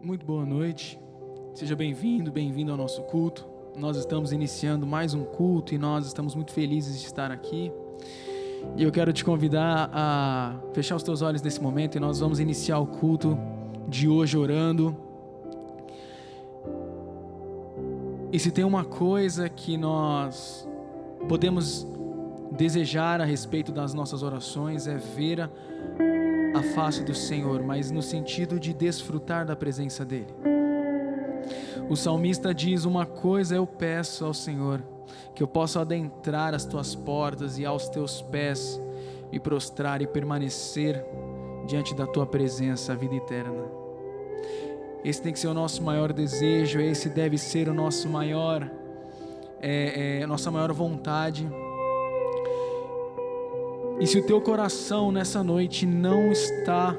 Muito boa noite, seja bem-vindo, bem-vindo ao nosso culto. Nós estamos iniciando mais um culto e nós estamos muito felizes de estar aqui. E eu quero te convidar a fechar os teus olhos nesse momento e nós vamos iniciar o culto de hoje orando. E se tem uma coisa que nós podemos desejar a respeito das nossas orações é ver a face do Senhor, mas no sentido de desfrutar da presença dEle. O salmista diz: uma coisa eu peço ao Senhor, que eu possa adentrar as tuas portas e aos teus pés me prostrar e permanecer diante da tua presença a vida eterna. Esse tem que ser o nosso maior desejo, esse deve ser o nosso maior, nossa maior vontade. E se o teu coração nessa noite não está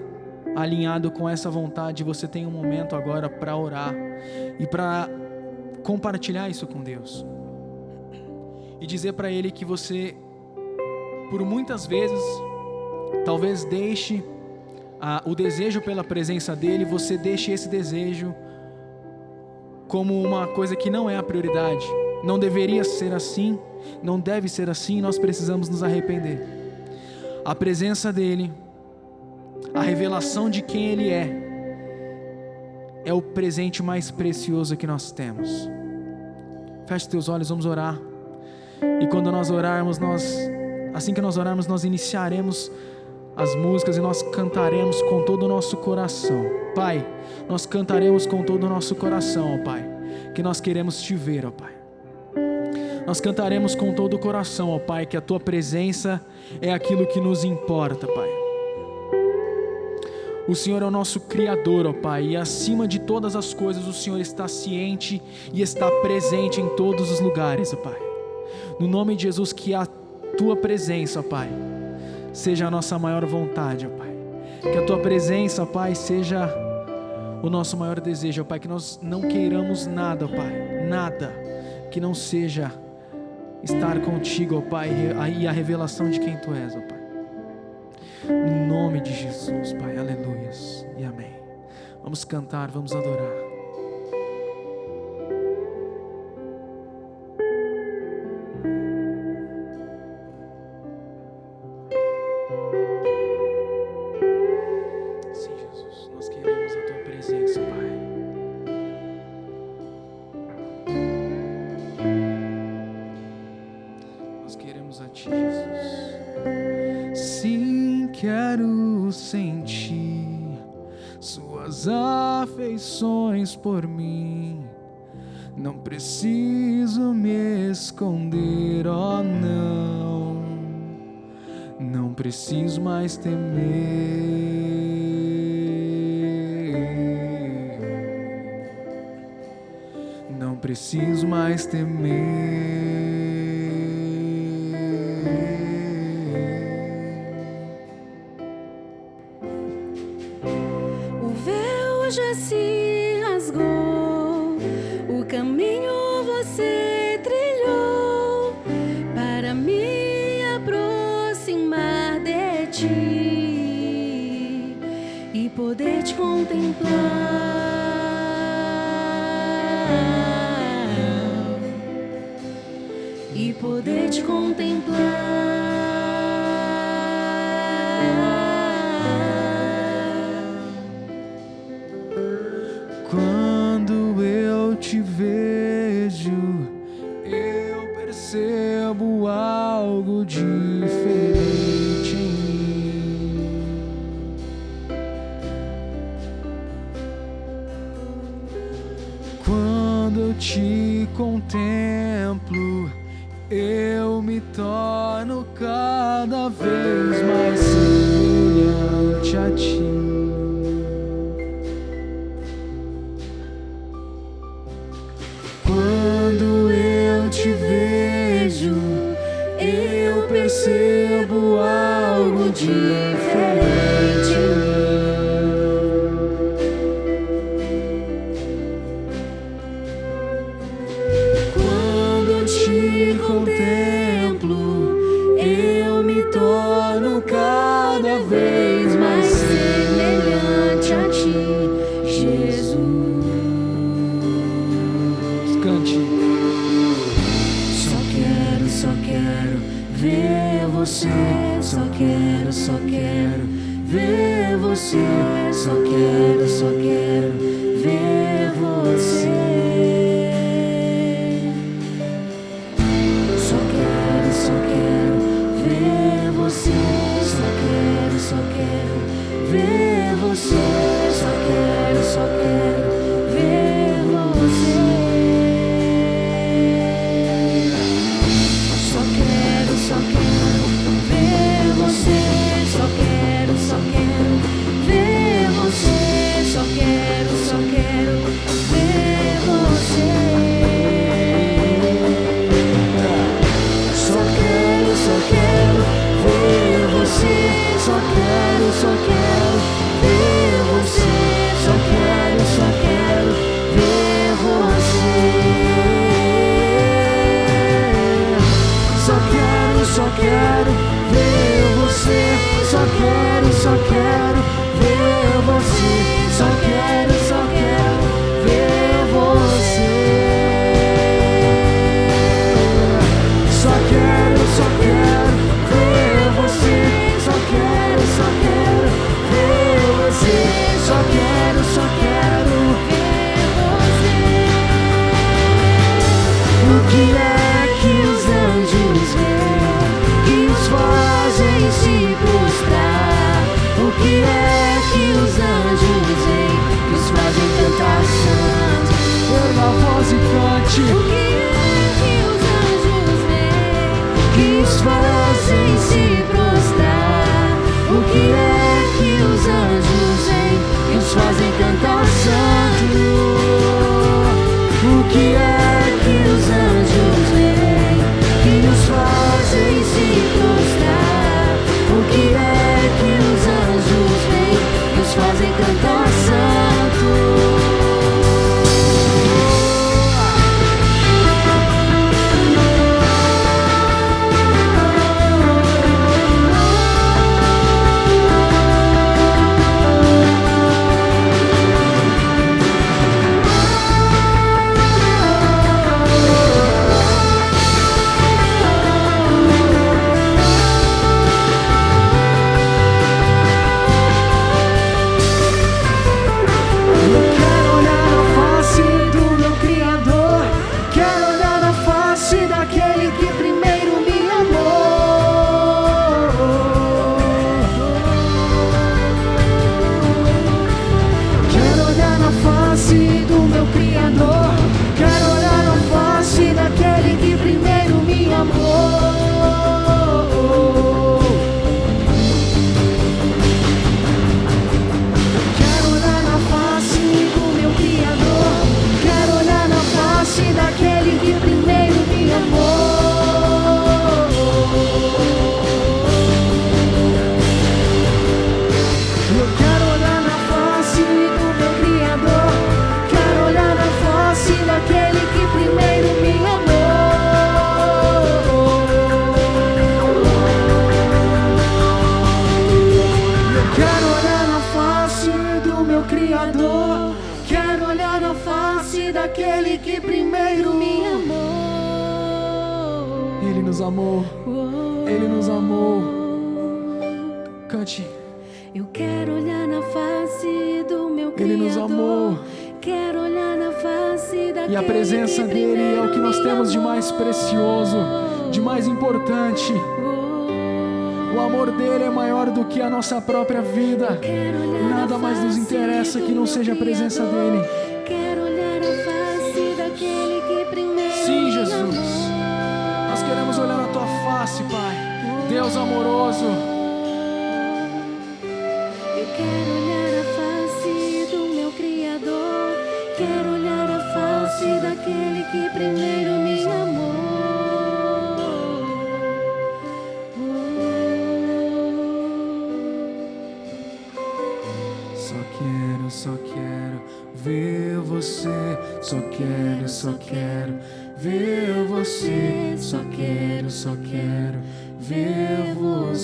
alinhado com essa vontade, você tem um momento agora para orar e para compartilhar isso com Deus. E dizer para Ele que você, por muitas vezes, talvez deixe o desejo pela presença dEle, você deixe esse desejo como uma coisa que não é a prioridade. Não deveria ser assim, não deve ser assim, nós precisamos nos arrepender. A presença dEle, a revelação de quem Ele é o presente mais precioso que nós temos. Feche teus olhos, vamos orar. E quando nós orarmos, assim que nós orarmos, nós iniciaremos as músicas e nós cantaremos com todo o nosso coração. Pai, nós cantaremos com todo o nosso coração, ó Pai, que nós queremos Te ver, ó Pai. Nós cantaremos com todo o coração, ó Pai, que a Tua presença é aquilo que nos importa, Pai. O Senhor é o nosso Criador, ó Pai, e acima de todas as coisas o Senhor está ciente e está presente em todos os lugares, ó Pai. No nome de Jesus, que a Tua presença, ó Pai, seja a nossa maior vontade, ó Pai. Que a Tua presença, ó Pai, seja o nosso maior desejo, ó Pai, que nós não queiramos nada, ó Pai, nada que não seja estar contigo, ó Pai, e a revelação de quem Tu és, ó Pai. No nome de Jesus, Pai, aleluias e amém. Vamos cantar, vamos adorar. Sim, Jesus, nós queremos a Tua presença, Pai. Nós queremos a Ti, Jesus. Sim, quero sentir Suas afeições por mim. Não preciso me esconder, oh não. Não preciso mais temer. Não preciso mais temer. Já se rasgou, o caminho você trilhou para me aproximar de Ti e poder Te contemplar e poder Te contemplar. Quando eu Te vejo, eu percebo algo diferente em mim. Quando eu Te contemplo, eu me torno cada vez mais semelhante a Ti. Quando eu Te vejo, eu percebo algo diferente em mim. Quando eu Te contemplo, eu me torno cada vez mais semelhante a Ti, Jesus. você, só quero ver você, só quero ver você. Só quero ver você, só quero ver você, só quero ver você. Só quero ver você, só quero ver você, só quero ver você. Só quero ver você, só quero ver você, só quero ver você. Só quero ver você, só quero ver você, só quero ver você. Só quero ver você, só quero ver você, só quero ver você. O que é que os anjos veem, que os fazem se prostrar? O que é que os anjos veem, que os fazem cantar santo? Erga a voz e cante. O que é que os anjos veem, que os fazem se prostrar? O que é que os anjos veem, que os fazem cantar santo? O que é que os anjos veem, que nos fazem se prostrar? O que é que os anjos veem, que os fazem cantar santo? Daquele que primeiro me amou. Ele nos amou. Ele nos amou. Cante. Eu quero olhar na face do meu Criador. Ele nos amou. Quero olhar na face daquele. E a presença dele é o que nós temos de mais precioso, de mais importante. O amor dele é maior do que a nossa própria vida. Nada mais nos interessa que não seja a presença dele. Sim, Jesus, nós queremos olhar na tua face, Pai, Deus amoroso. Eu quero olhar a face do meu Criador, quero olhar a face daquele que primeiro me amou. Só quero ver você, só quero ver você, só quero ver você.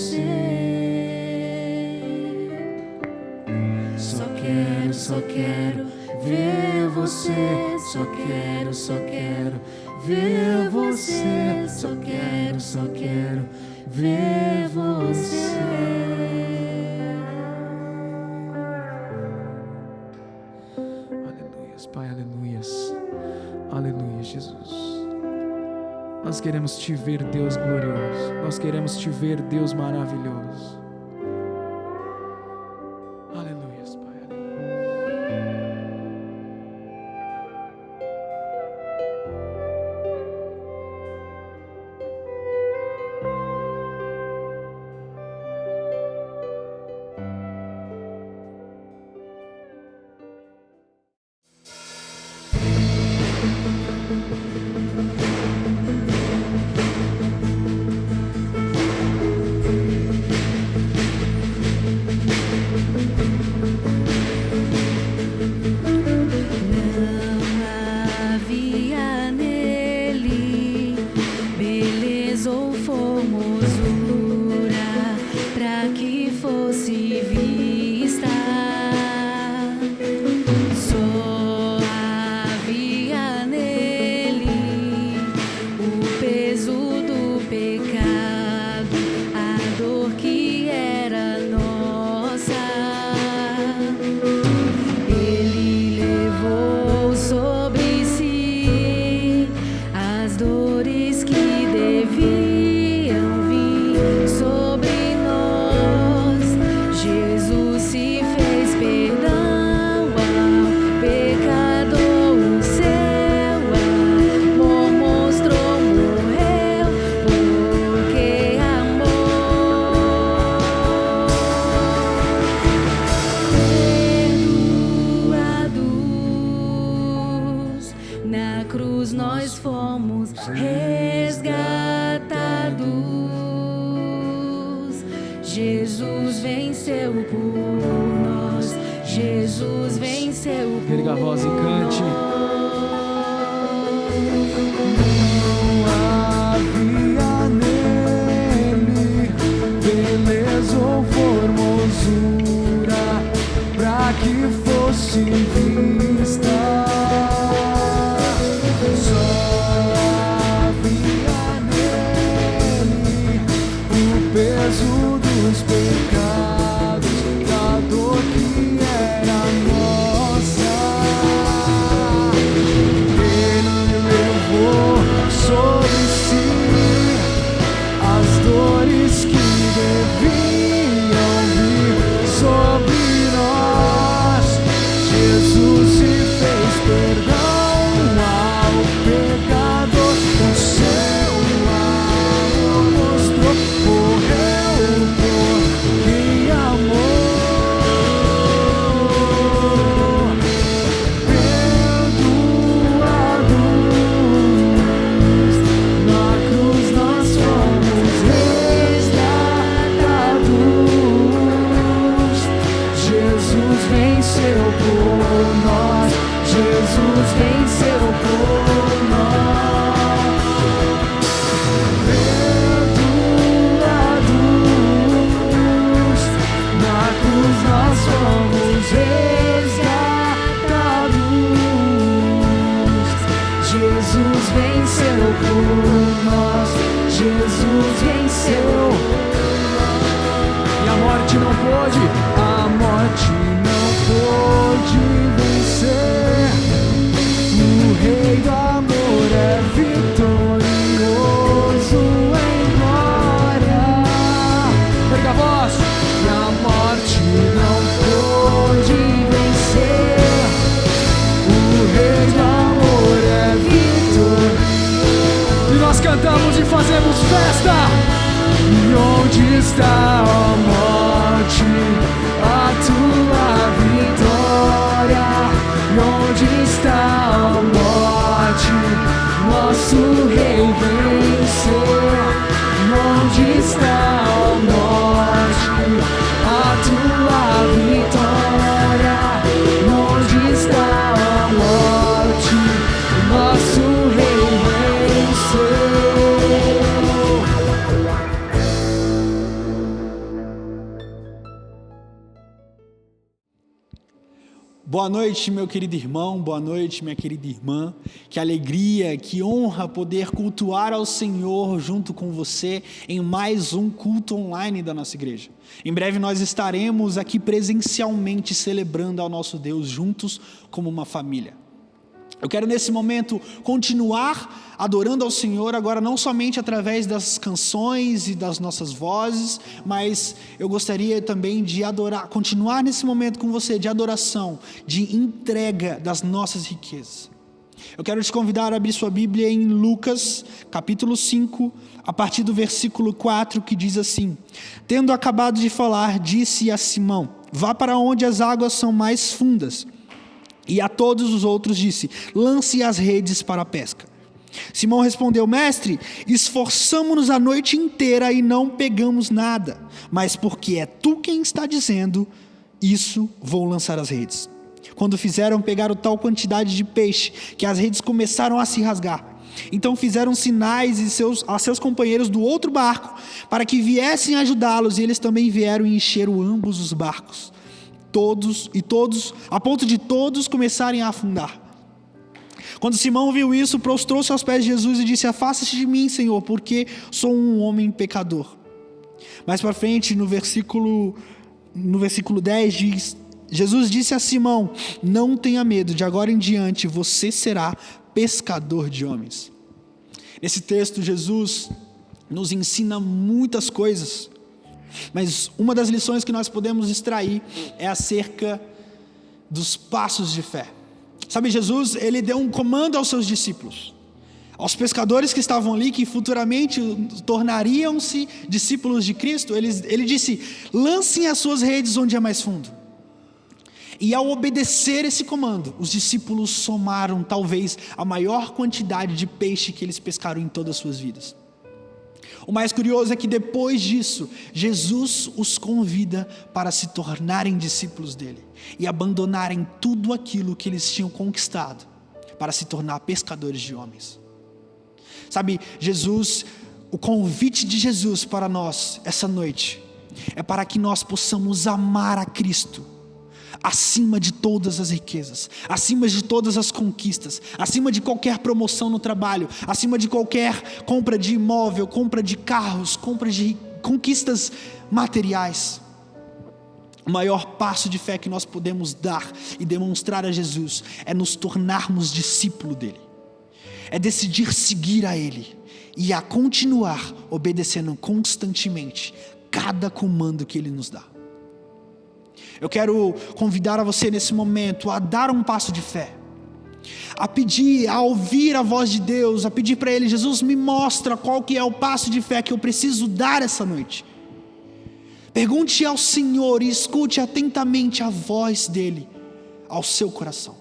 Só quero ver você, só quero ver você, só quero ver você. Aleluias, Pai, aleluias. Aleluia, Jesus. Nós queremos te ver, Deus glorioso. Nós queremos te ver, Deus maravilhoso. Aleluias, Pai, aleluia. Havia nele beleza ou formosura para que fosse vista. Só havia nele o peso do pecado, a dor que era nossa. Ele levou sobre si as dores que deviam vir sobre nós. Jesus se fez perdão ao pecador, o seu amor mostrou, morreu porque amou. Perdoados, na cruz nós fomos resgatados. Jesus venceu por nós. Jesus venceu por Erga a voz e cante. Havia nele beleza ou formosura pra que fosse vista. Só havia nele o peso dos pecados, da dor que era nossa. Ele levou sobre si as dores que deviam vir sobre nós. Jesus se fez perdão ao pecador, o seu amor mostrou, morreu porque amou. Perdoados, na cruz nós fomos resgatados. Jesus venceu por nós. Jesus venceu por nós. Perdoados, na cruz nós fomos resgatados. Jesus venceu por nós. Jesus venceu. E a morte não pôde, a morte não pôde vencer. O Rei do amor é vitorioso em glória. Erga a voz. E a morte não pôde vencer. O Rei do amor é vitorioso. E nós cantamos e fazemos festa. E onde está, ó morte, a tua vitória? E onde está, ó morte, nosso Rei venceu? E onde está, ó morte, a tua vitória? E onde está, ó morte, nosso Rei venceu? Boa noite, meu querido irmão, boa noite, minha querida irmã. Que alegria, que honra poder cultuar ao Senhor junto com você em mais um culto online da nossa igreja. Em breve nós estaremos aqui presencialmente celebrando ao nosso Deus juntos como uma família. Eu quero nesse momento continuar adorando ao Senhor, agora não somente através das canções e das nossas vozes, mas eu gostaria também de continuar nesse momento com você de adoração, de entrega das nossas riquezas. Eu quero te convidar a abrir sua Bíblia em Lucas, capítulo 5, a partir do versículo 4, que diz assim: Tendo acabado de falar, disse a Simão: Vá para onde as águas são mais fundas. E a todos os outros disse: lance as redes para a pesca. Simão respondeu: Mestre, esforçamo-nos a noite inteira e não pegamos nada, mas porque é tu quem está dizendo isso, vou lançar as redes. Quando fizeram, pegaram tal quantidade de peixe que as redes começaram a se rasgar. Então fizeram sinais a seus companheiros do outro barco para que viessem ajudá-los, e eles também vieram e encheram ambos os barcos. Todos, a ponto de todos começarem a afundar. Quando Simão viu isso, prostrou-se aos pés de Jesus e disse: Afasta-te de mim, Senhor, porque sou um homem pecador. Mais para frente, no versículo 10, diz: Jesus disse a Simão: Não tenha medo, de agora em diante você será pescador de homens. Nesse texto, Jesus nos ensina muitas coisas, mas uma das lições que nós podemos extrair é acerca dos passos de fé. Sabe, Jesus, ele deu um comando aos seus discípulos, aos pescadores que estavam ali, que futuramente tornariam-se discípulos de Cristo. Ele disse: lancem as suas redes onde é mais fundo. E ao obedecer esse comando, os discípulos somaram talvez a maior quantidade de peixe que eles pescaram em todas as suas vidas. O mais curioso é que depois disso, Jesus os convida para se tornarem discípulos dele e abandonarem tudo aquilo que eles tinham conquistado para se tornar pescadores de homens. Sabe, o convite de Jesus para nós essa noite é para que nós possamos amar a Cristo acima de todas as riquezas, acima de todas as conquistas, acima de qualquer promoção no trabalho, acima de qualquer compra de imóvel, compra de carros, compra de conquistas materiais. O maior passo de fé que nós podemos dar e demonstrar a Jesus é nos tornarmos discípulo dele, é decidir seguir a ele e a continuar obedecendo constantemente cada comando que ele nos dá. Eu quero convidar a você nesse momento a dar um passo de fé, a pedir, a ouvir a voz de Deus, a pedir para Ele: Jesus, me mostra qual que é o passo de fé que eu preciso dar essa noite. Pergunte ao Senhor e escute atentamente a voz dEle ao seu coração.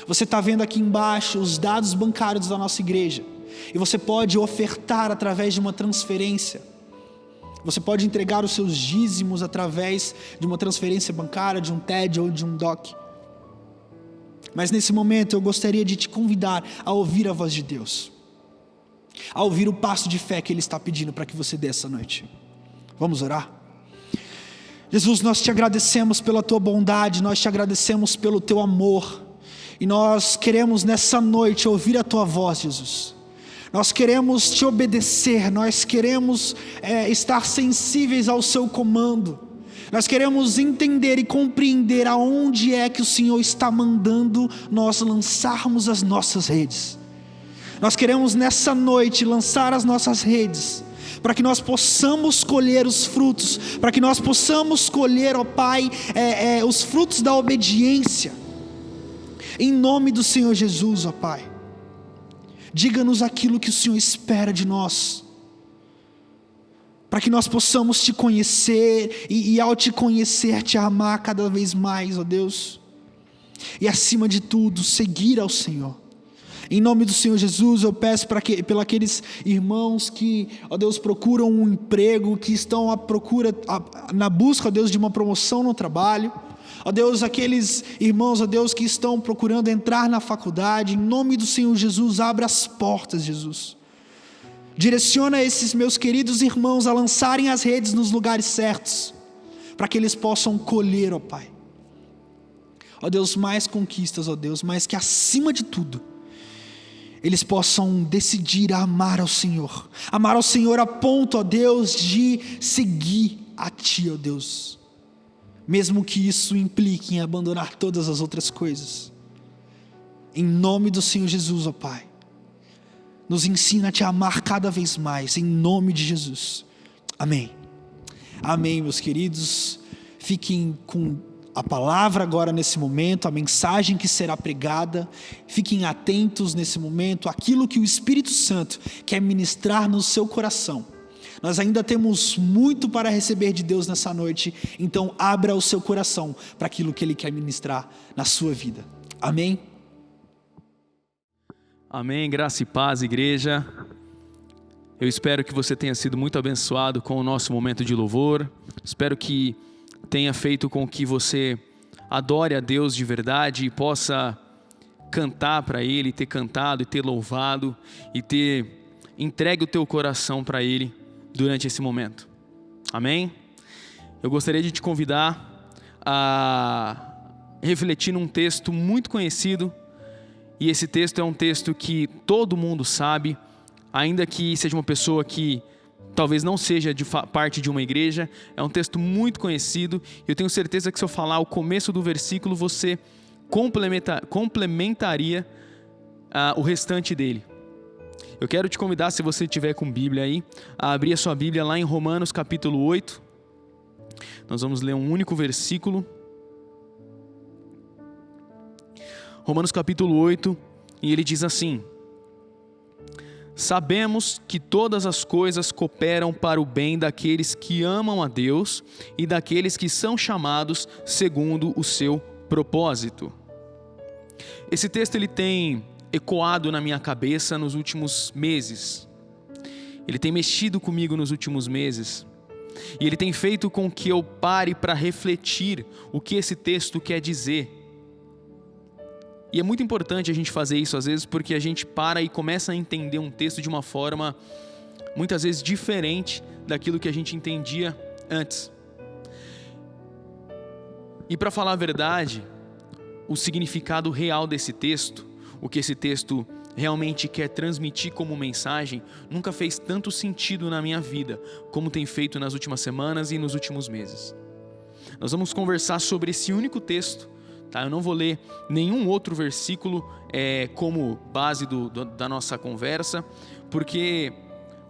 Você está vendo aqui embaixo os dados bancários da nossa igreja, e você pode ofertar através de uma transferência. Você pode entregar os seus dízimos através de uma transferência bancária, de um TED ou de um DOC. Mas nesse momento eu gostaria de te convidar a ouvir a voz de Deus, a ouvir o passo de fé que Ele está pedindo para que você dê essa noite. Vamos orar? Jesus, nós te agradecemos pela tua bondade, nós te agradecemos pelo teu amor, e nós queremos nessa noite ouvir a tua voz, Jesus. Nós queremos te obedecer, nós queremos estar sensíveis ao seu comando. Nós queremos entender e compreender aonde é que o Senhor está mandando nós lançarmos as nossas redes. Nós queremos nessa noite lançar as nossas redes, para que nós possamos colher os frutos, para que nós possamos colher, ó Pai, os frutos da obediência. Em nome do Senhor Jesus, ó Pai. Diga-nos aquilo que o Senhor espera de nós, para que nós possamos te conhecer e ao te conhecer, te amar cada vez mais, ó Deus, e acima de tudo, seguir ao Senhor. Em nome do Senhor Jesus, eu peço pelos aqueles irmãos que, ó Deus, procuram um emprego, que estão na busca, ó Deus, de uma promoção no trabalho. Ó Deus, aqueles irmãos, ó Deus, que estão procurando entrar na faculdade, em nome do Senhor Jesus, abra as portas, Jesus. Direciona esses meus queridos irmãos a lançarem as redes nos lugares certos, para que eles possam colher, ó Pai. ó Deus, mais conquistas, ó Deus, mas que acima de tudo, eles possam decidir amar ao Senhor a ponto, ó Deus, de seguir a Ti, ó Deus, mesmo que isso implique em abandonar todas as outras coisas. Em nome do Senhor Jesus, ó Pai, nos ensina a Te amar cada vez mais, em nome de Jesus. Amém. Amém, meus queridos. Fiquem com a palavra agora nesse momento, a mensagem que será pregada. Fiquem atentos nesse momento àquilo que o Espírito Santo quer ministrar no seu coração. Nós ainda temos muito para receber de Deus nessa noite, então abra o seu coração para aquilo que Ele quer ministrar na sua vida. Amém? Amém, graça e paz, igreja. Eu espero que você tenha sido muito abençoado com o nosso momento de louvor. Espero que tenha feito com que você adore a Deus de verdade e possa cantar para Ele, ter cantado e ter louvado e ter entregue o teu coração para Ele durante esse momento. Amém? Eu gostaria de te convidar a refletir num texto muito conhecido, e esse texto é um texto que todo mundo sabe, ainda que seja uma pessoa que talvez não seja de parte de uma igreja. É um texto muito conhecido, e eu tenho certeza que se eu falar o começo do versículo, você complementaria o restante dele. Eu quero te convidar, se você estiver com Bíblia aí, a abrir a sua Bíblia lá em Romanos capítulo 8. Nós vamos ler um único versículo. Romanos capítulo 8, e ele diz assim: sabemos que todas as coisas cooperam para o bem daqueles que amam a Deus e daqueles que são chamados segundo o seu propósito. Esse texto ele tem ecoado na minha cabeça nos últimos meses. Ele tem mexido comigo nos últimos meses. E ele tem feito com que eu pare para refletir o que esse texto quer dizer. E é muito importante a gente fazer isso às vezes, porque a gente para e começa a entender um texto de uma forma muitas vezes diferente daquilo que a gente entendia antes. E para falar a verdade, o significado real desse texto, o que esse texto realmente quer transmitir como mensagem, nunca fez tanto sentido na minha vida como tem feito nas últimas semanas e nos últimos meses. Nós vamos conversar sobre esse único texto. Eu não vou ler nenhum outro versículo como base da nossa conversa, porque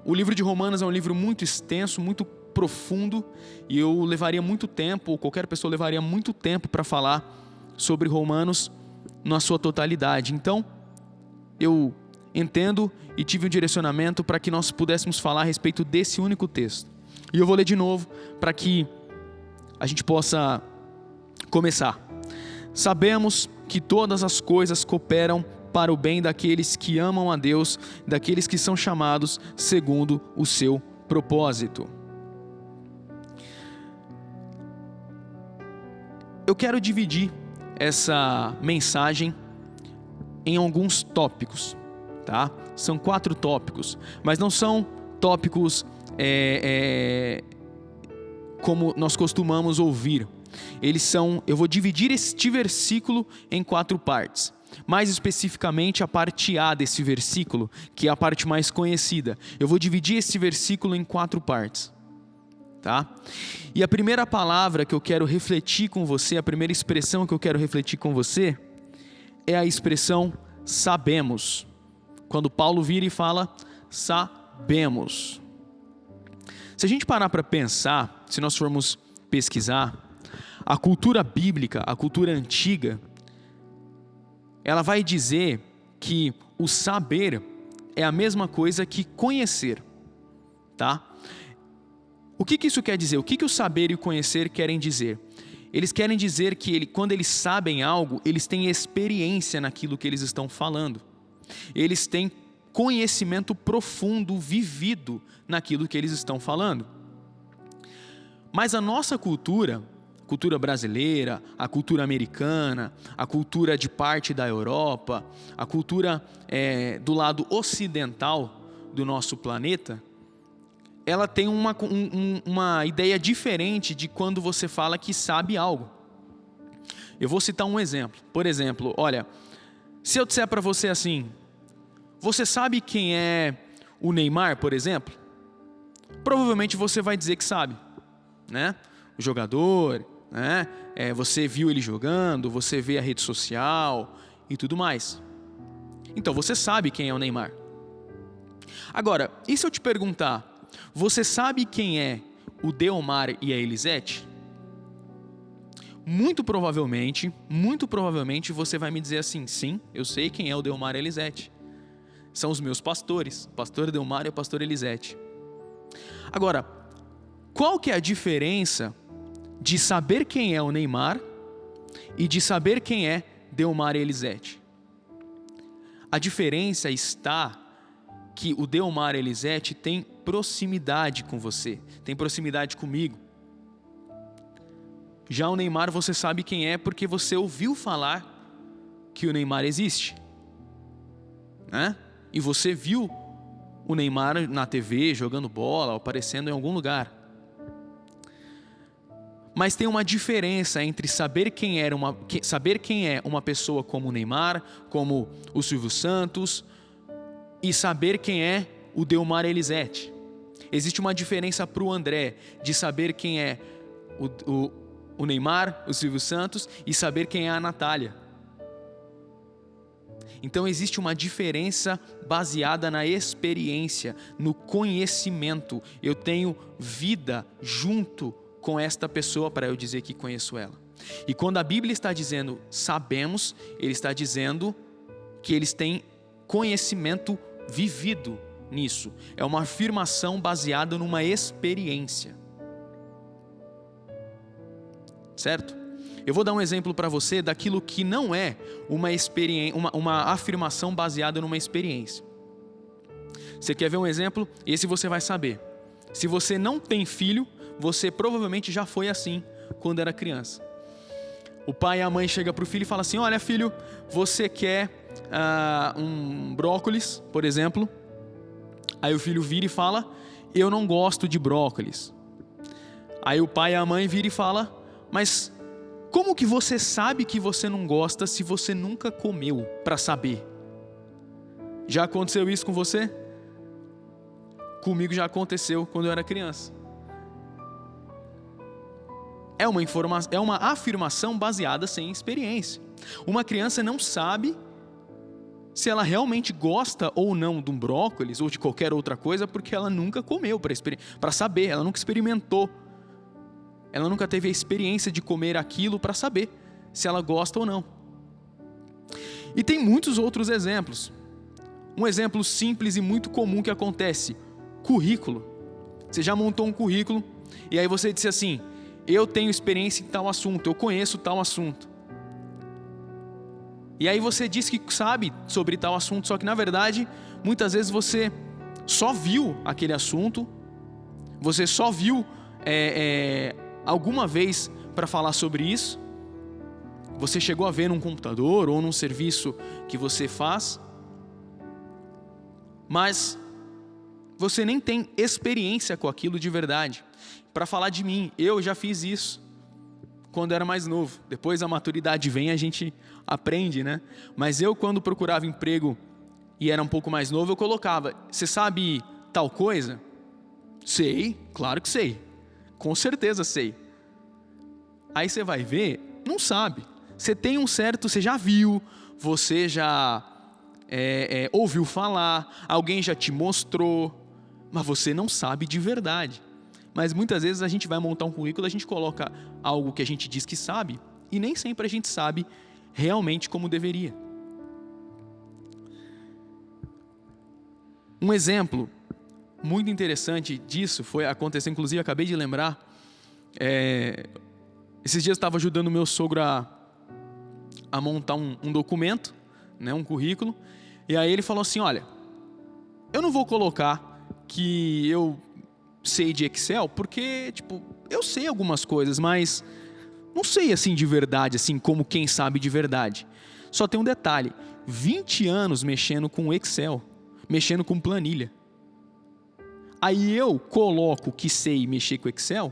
o livro de Romanos é um livro muito extenso, muito profundo, e eu levaria muito tempo, ou qualquer pessoa levaria muito tempo para falar sobre Romanos na sua totalidade. Então, eu entendo e tive um direcionamento para que nós pudéssemos falar a respeito desse único texto. E eu vou ler de novo para que a gente possa começar. Sabemos que todas as coisas cooperam para o bem daqueles que amam a Deus, daqueles que são chamados segundo o seu propósito. Eu quero dividir essa mensagem em alguns tópicos, tá? São 4 tópicos, mas não são tópicos como nós costumamos ouvir. Eu vou dividir este versículo em 4 partes. Mais especificamente a parte A desse versículo, que é a parte mais conhecida. Eu vou dividir esse versículo em 4 partes. Tá? E a primeira palavra que eu quero refletir com você, a primeira expressão que eu quero refletir com você, é a expressão sabemos. Quando Paulo vira e fala, sabemos. Se a gente parar para pensar, se nós formos pesquisar, a cultura bíblica, a cultura antiga, ela vai dizer que o saber é a mesma coisa que conhecer, tá? O que isso quer dizer? O que o saber e o conhecer querem dizer? Eles querem dizer que quando eles sabem algo, eles têm experiência naquilo que eles estão falando. Eles têm conhecimento profundo, vivido naquilo que eles estão falando. Mas a nossa cultura brasileira, a cultura americana, a cultura de parte da Europa, a cultura do lado ocidental do nosso planeta, ela tem uma ideia diferente de quando você fala que sabe algo. Eu vou citar um exemplo. Por exemplo, olha, se eu disser para você assim, você sabe quem é o Neymar, por exemplo? Provavelmente você vai dizer que sabe, né? O jogador, né? Você viu ele jogando, você vê a rede social e tudo mais. Então você sabe quem é o Neymar. Agora, e se eu te perguntar, você sabe quem é o Delmar e a Elisete? Muito provavelmente você vai me dizer assim, sim, eu sei quem é o Delmar e a Elisete. São os meus pastores, o pastor Delmar e o pastor Elisete. Agora, qual que é a diferença de saber quem é o Neymar e de saber quem é Delmar e Elisete? A diferença está que o Delmar e Elisete tem proximidade com você, tem proximidade comigo. Já o Neymar você sabe quem é porque você ouviu falar que o Neymar existe, né? E você viu o Neymar na TV jogando bola, aparecendo em algum lugar. Mas tem uma diferença entre saber quem é uma pessoa como o Neymar, como o Silvio Santos, e saber quem é o Delmar e Elisete. Existe uma diferença para o André de saber quem é o Neymar, o Silvio Santos, e saber quem é a Natália. Então existe uma diferença baseada na experiência, no conhecimento. Eu tenho vida junto com esta pessoa para eu dizer que conheço ela. E quando a Bíblia está dizendo sabemos, ele está dizendo que eles têm conhecimento vivido nisso. É uma afirmação baseada numa experiência. Certo? Eu vou dar um exemplo para você daquilo que não é uma afirmação baseada numa experiência. Você quer ver um exemplo? Esse você vai saber. Se você não tem filho, você provavelmente já foi assim quando era criança. O pai e a mãe chegam para o filho e falam assim, olha filho, você quer um brócolis, por exemplo? Aí o filho vira e fala, eu não gosto de brócolis. Aí o pai e a mãe viram e falam, mas como que você sabe que você não gosta se você nunca comeu para saber? Já aconteceu isso com você? Comigo já aconteceu quando eu era criança. É uma afirmação baseada sem experiência. Uma criança não sabe se ela realmente gosta ou não de um brócolis ou de qualquer outra coisa porque ela nunca comeu para saber, ela nunca experimentou. Ela nunca teve a experiência de comer aquilo para saber se ela gosta ou não. E tem muitos outros exemplos. Um exemplo simples e muito comum que acontece: currículo. Você já montou um currículo e aí você disse assim, eu tenho experiência em tal assunto, eu conheço tal assunto. E aí você diz que sabe sobre tal assunto, só que na verdade, muitas vezes você só viu aquele assunto, você só viu alguma vez para falar sobre isso, você chegou a ver num computador ou num serviço que você faz, mas você nem tem experiência com aquilo de verdade. Para falar de mim, eu já fiz isso quando era mais novo. Depois a maturidade vem, a gente aprende, né? Mas eu, quando procurava emprego e era um pouco mais novo, eu colocava, você sabe tal coisa? Sei, claro que sei. Com certeza sei. Aí você vai ver, não sabe. Você tem você já viu, você já ouviu falar, alguém já te mostrou, mas você não sabe de verdade. Mas muitas vezes a gente vai montar um currículo, a gente coloca algo que a gente diz que sabe, e nem sempre a gente sabe realmente como deveria. Um exemplo muito interessante disso aconteceu, inclusive acabei de lembrar, esses dias eu estava ajudando o meu sogro a montar um documento, né, um currículo, e aí ele falou assim, olha, eu não vou colocar que eu sei de Excel, porque, eu sei algumas coisas, mas não sei, assim, de verdade, assim, como quem sabe de verdade. Só tem um detalhe, 20 anos mexendo com Excel, mexendo com planilha. Aí eu coloco que sei mexer com Excel,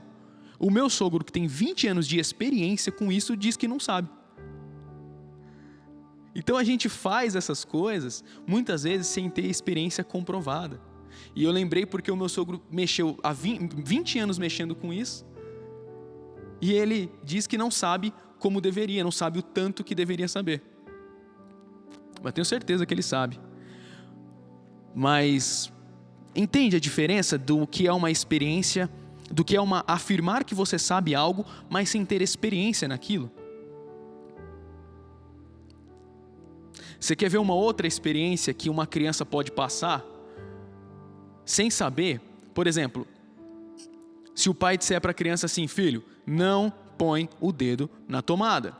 O meu sogro, que tem 20 anos de experiência com isso, diz que não sabe. Então a gente faz essas coisas, muitas vezes, sem ter experiência comprovada. E eu lembrei porque o meu sogro mexeu há 20 anos mexendo com isso, e ele diz que não sabe como deveria, não sabe o tanto que deveria saber. Mas tenho certeza que ele sabe. Mas entende a diferença do que é uma experiência, do que é afirmar que você sabe algo, mas sem ter experiência naquilo? Você quer ver uma outra experiência que uma criança pode passar sem saber? Por exemplo, se o pai disser para a criança assim: filho, não põe o dedo na tomada.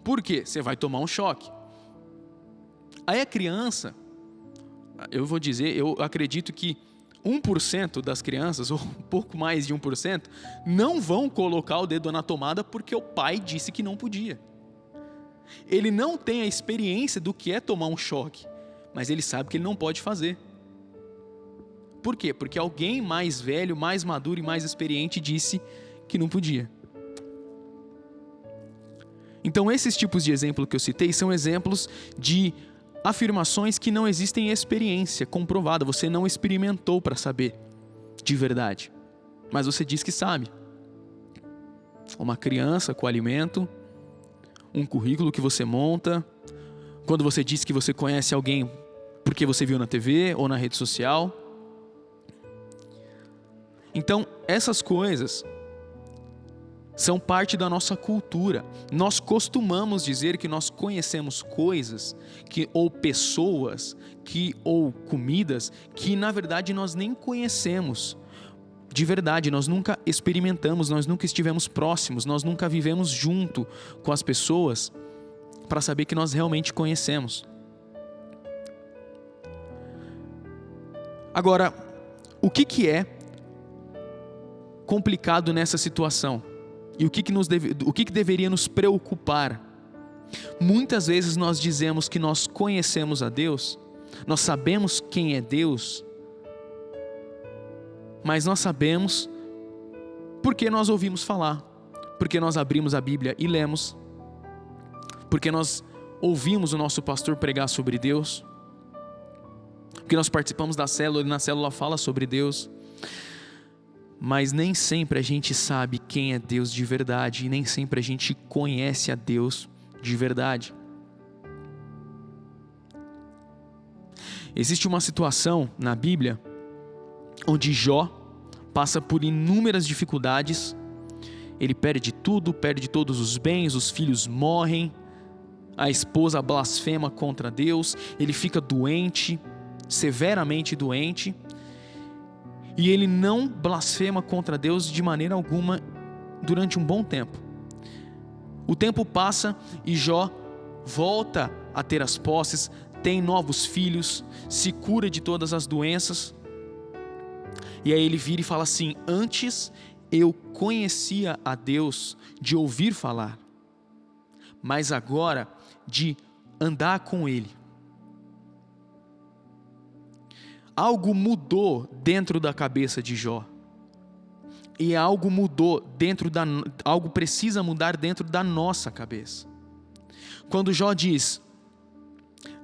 Por quê? Você vai tomar um choque. Aí a criança, eu acredito que 1% das crianças, ou um pouco mais de 1%, não vão colocar o dedo na tomada porque o pai disse que não podia. Ele não tem a experiência do que é tomar um choque, mas ele sabe que ele não pode fazer. Por quê? Porque alguém mais velho, mais maduro e mais experiente disse que não podia. Então esses tipos de exemplo que eu citei são exemplos de afirmações que não existem experiência comprovada. Você não experimentou para saber de verdade, mas você diz que sabe. Uma criança com alimento, um currículo que você monta, quando você diz que você conhece alguém porque você viu na TV ou na rede social. Então, essas coisas são parte da nossa cultura. Nós costumamos dizer que nós conhecemos coisas, ou pessoas, ou comidas, que na verdade nós nem conhecemos. De verdade, nós nunca experimentamos, nós nunca estivemos próximos, nós nunca vivemos junto com as pessoas para saber que nós realmente conhecemos. Agora, o que é complicado nessa situação? E o que deveria nos preocupar? Muitas vezes nós dizemos que nós conhecemos a Deus, nós sabemos quem é Deus, mas nós sabemos porque nós ouvimos falar, porque nós abrimos a Bíblia e lemos, porque nós ouvimos o nosso pastor pregar sobre Deus, porque nós participamos da célula e na célula fala sobre Deus. Mas nem sempre a gente sabe quem é Deus de verdade, e nem sempre a gente conhece a Deus de verdade. Existe uma situação na Bíblia onde Jó passa por inúmeras dificuldades. Ele perde tudo, perde todos os bens, os filhos morrem, a esposa blasfema contra Deus, ele fica doente, severamente doente. E ele não blasfema contra Deus de maneira alguma durante um bom tempo. O tempo passa e Jó volta a ter as posses, tem novos filhos, se cura de todas as doenças. E aí ele vira e fala assim: antes eu conhecia a Deus de ouvir falar, mas agora de andar com Ele. Algo mudou dentro da cabeça de Jó. E algo algo precisa mudar dentro da nossa cabeça. Quando Jó diz: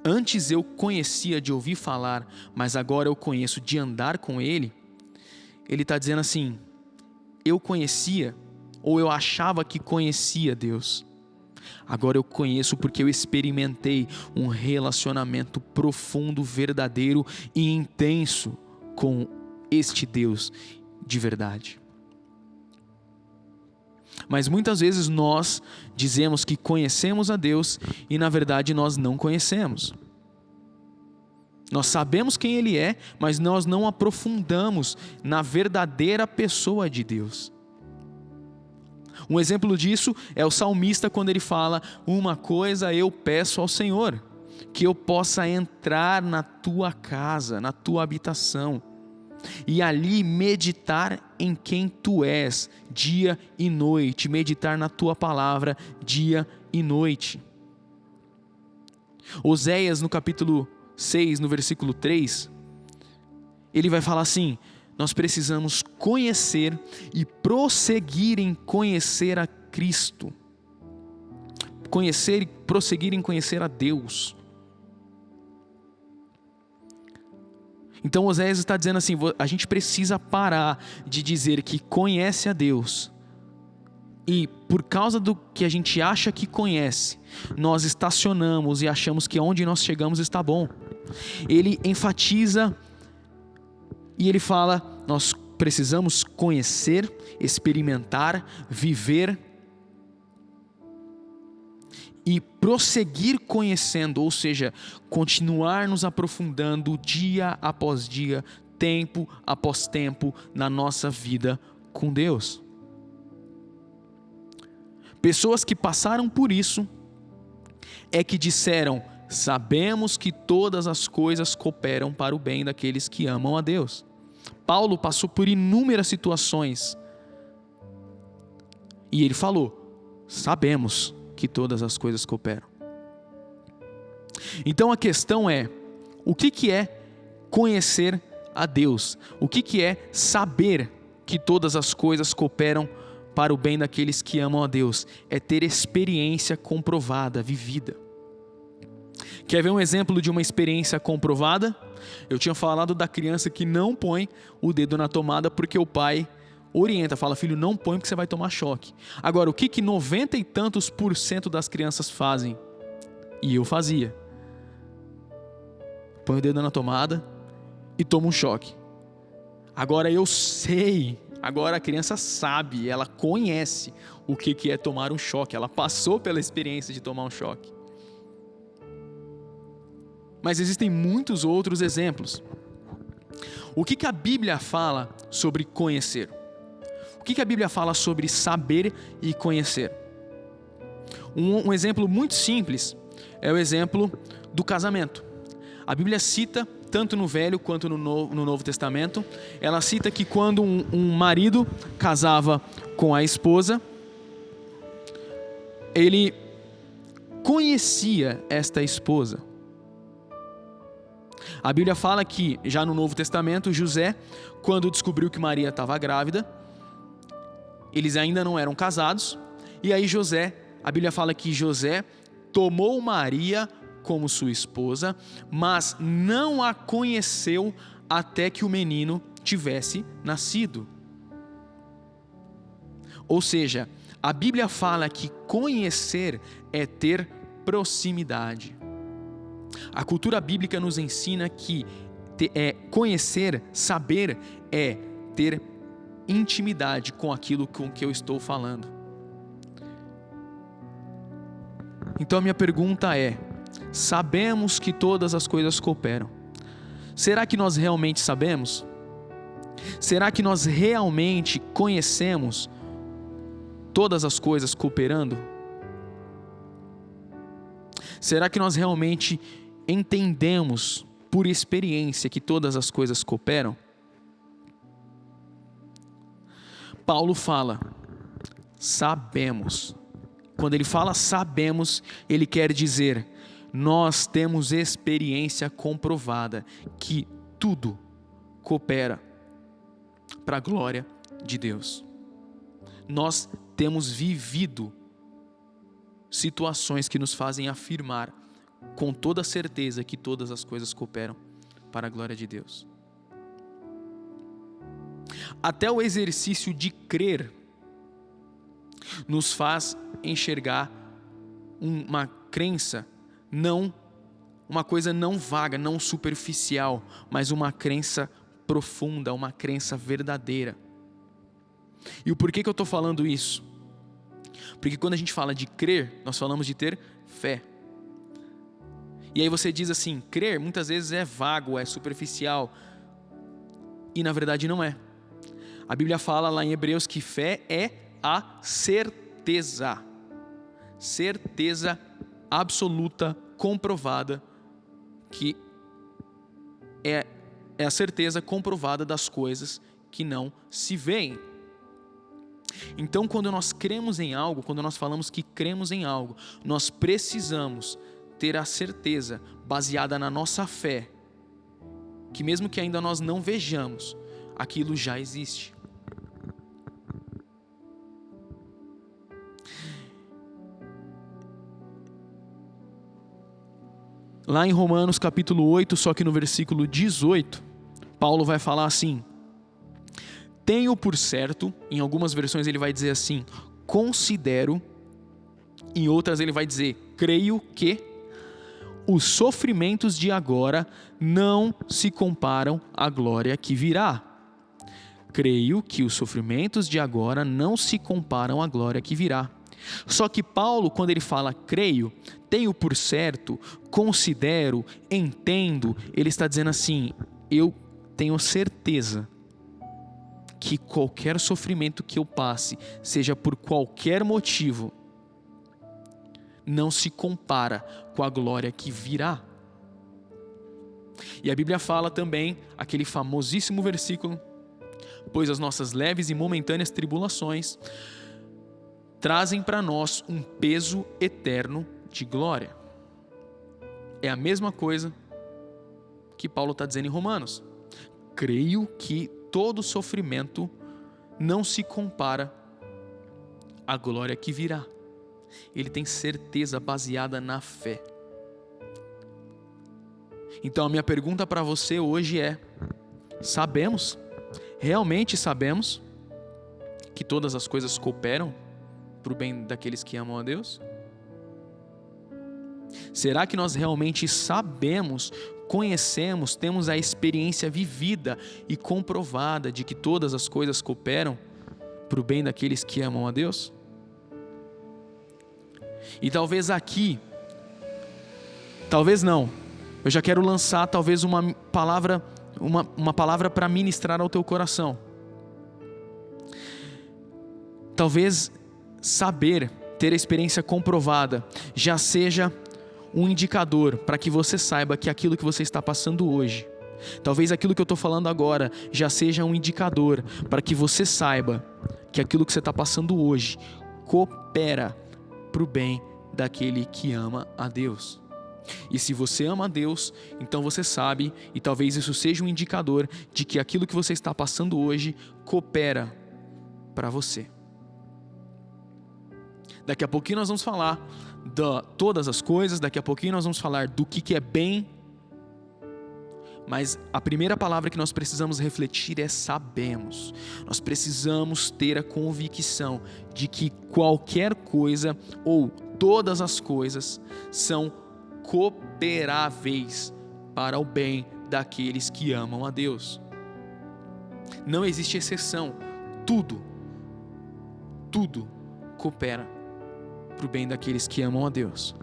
antes eu conhecia de ouvir falar, mas agora eu conheço de andar com Ele. Ele está dizendo assim: eu conhecia, ou eu achava que conhecia Deus. Agora eu conheço porque eu experimentei um relacionamento profundo, verdadeiro e intenso com este Deus de verdade. Mas muitas vezes nós dizemos que conhecemos a Deus e na verdade nós não conhecemos. Nós sabemos quem Ele é, mas nós não aprofundamos na verdadeira pessoa de Deus. Um exemplo disso é o salmista quando ele fala: uma coisa eu peço ao Senhor, que eu possa entrar na tua casa, na tua habitação, e ali meditar em quem tu és, dia e noite, meditar na tua palavra, dia e noite. Oséias, no capítulo 6, no versículo 3, ele vai falar assim: nós precisamos conhecer e prosseguir em conhecer a Cristo. Conhecer e prosseguir em conhecer a Deus. Então Oséias está dizendo assim, a gente precisa parar de dizer que conhece a Deus. E por causa do que a gente acha que conhece, nós estacionamos e achamos que onde nós chegamos está bom. Ele enfatiza e ele fala, nós precisamos conhecer, experimentar, viver e prosseguir conhecendo, ou seja, continuar nos aprofundando dia após dia, tempo após tempo na nossa vida com Deus. Pessoas que passaram por isso é que disseram, sabemos que todas as coisas cooperam para o bem daqueles que amam a Deus. Paulo passou por inúmeras situações e ele falou, sabemos que todas as coisas cooperam. Então a questão é, o que é conhecer a Deus? O que é saber que todas as coisas cooperam para o bem daqueles que amam a Deus? É ter experiência comprovada, vivida. Quer ver um exemplo de uma experiência comprovada? Eu tinha falado da criança que não põe o dedo na tomada porque o pai orienta, fala, filho, não põe porque você vai tomar choque. Agora, o que 90 e tantos % das crianças fazem? E eu fazia. Põe o dedo na tomada e toma um choque. Agora eu sei, agora a criança sabe, ela conhece o que é tomar um choque, ela passou pela experiência de tomar um choque. Mas existem muitos outros exemplos. O que a Bíblia fala sobre conhecer? O que a Bíblia fala sobre saber e conhecer? Um exemplo muito simples é o exemplo do casamento. A Bíblia cita, tanto no Velho quanto no Novo Testamento, ela cita que quando um marido casava com a esposa, ele conhecia esta esposa. A Bíblia fala que, já no Novo Testamento, José, quando descobriu que Maria estava grávida, eles ainda não eram casados, e aí a Bíblia fala que José tomou Maria como sua esposa, mas não a conheceu até que o menino tivesse nascido. Ou seja, a Bíblia fala que conhecer é ter proximidade. A cultura bíblica nos ensina que conhecer, saber, é ter intimidade com aquilo com que eu estou falando. Então a minha pergunta é, sabemos que todas as coisas cooperam. Será que nós realmente sabemos? Será que nós realmente conhecemos todas as coisas cooperando? Será que nós realmente entendemos por experiência que todas as coisas cooperam? Paulo fala, sabemos. Quando ele fala sabemos, ele quer dizer, nós temos experiência comprovada que tudo coopera para a glória de Deus. Nós temos vivido situações que nos fazem afirmar com toda certeza que todas as coisas cooperam para a glória de Deus. Até o exercício de crer nos faz enxergar uma crença, não uma coisa não vaga, não superficial, mas uma crença profunda, uma crença verdadeira. E o porquê que eu estou falando isso? Porque quando a gente fala de crer, nós falamos de ter fé. E aí você diz assim, crer muitas vezes é vago, é superficial. E na verdade não é. A Bíblia fala lá em Hebreus que fé é a certeza. Certeza absoluta, comprovada, que é a certeza comprovada das coisas que não se veem. Então, quando nós cremos em algo, quando nós falamos que cremos em algo, nós precisamos ter a certeza, baseada na nossa fé, que mesmo que ainda nós não vejamos, aquilo já existe. Lá em Romanos capítulo 8, só que no versículo 18, Paulo vai falar assim: tenho por certo, em algumas versões ele vai dizer assim, considero, em outras ele vai dizer, creio que os sofrimentos de agora não se comparam à glória que virá. Creio que os sofrimentos de agora não se comparam à glória que virá. Só que Paulo, quando ele fala creio, tenho por certo, considero, entendo, ele está dizendo assim, eu tenho certeza que qualquer sofrimento que eu passe, seja por qualquer motivo, não se compara com a glória que virá. E a Bíblia fala também, aquele famosíssimo versículo, pois as nossas leves e momentâneas tribulações trazem para nós um peso eterno de glória. É a mesma coisa que Paulo está dizendo em Romanos. Creio que todo sofrimento não se compara à glória que virá. Ele tem certeza baseada na fé. Então a minha pergunta para você hoje é: sabemos, realmente sabemos, que todas as coisas cooperam para o bem daqueles que amam a Deus? Será que nós realmente sabemos, conhecemos, temos a experiência vivida e comprovada de que todas as coisas cooperam para o bem daqueles que amam a Deus? E talvez aqui, talvez não, eu já quero lançar talvez uma palavra para ministrar ao teu coração. Talvez saber, ter a experiência comprovada, já seja um indicador para que você saiba que aquilo que você está passando hoje, talvez aquilo que eu estou falando agora, já seja um indicador para que você saiba que aquilo que você está passando hoje coopera para o bem daquele que ama a Deus. E se você ama a Deus, então você sabe, e talvez isso seja um indicador de que aquilo que você está passando hoje coopera para você. Daqui a pouquinho nós vamos falar de todas as coisas, daqui a pouquinho nós vamos falar do que é bem, mas a primeira palavra que nós precisamos refletir é sabemos. Nós precisamos ter a convicção de que qualquer coisa ou todas as coisas são cooperáveis para o bem daqueles que amam a Deus. Não existe exceção. Tudo coopera para o bem daqueles que amam a Deus.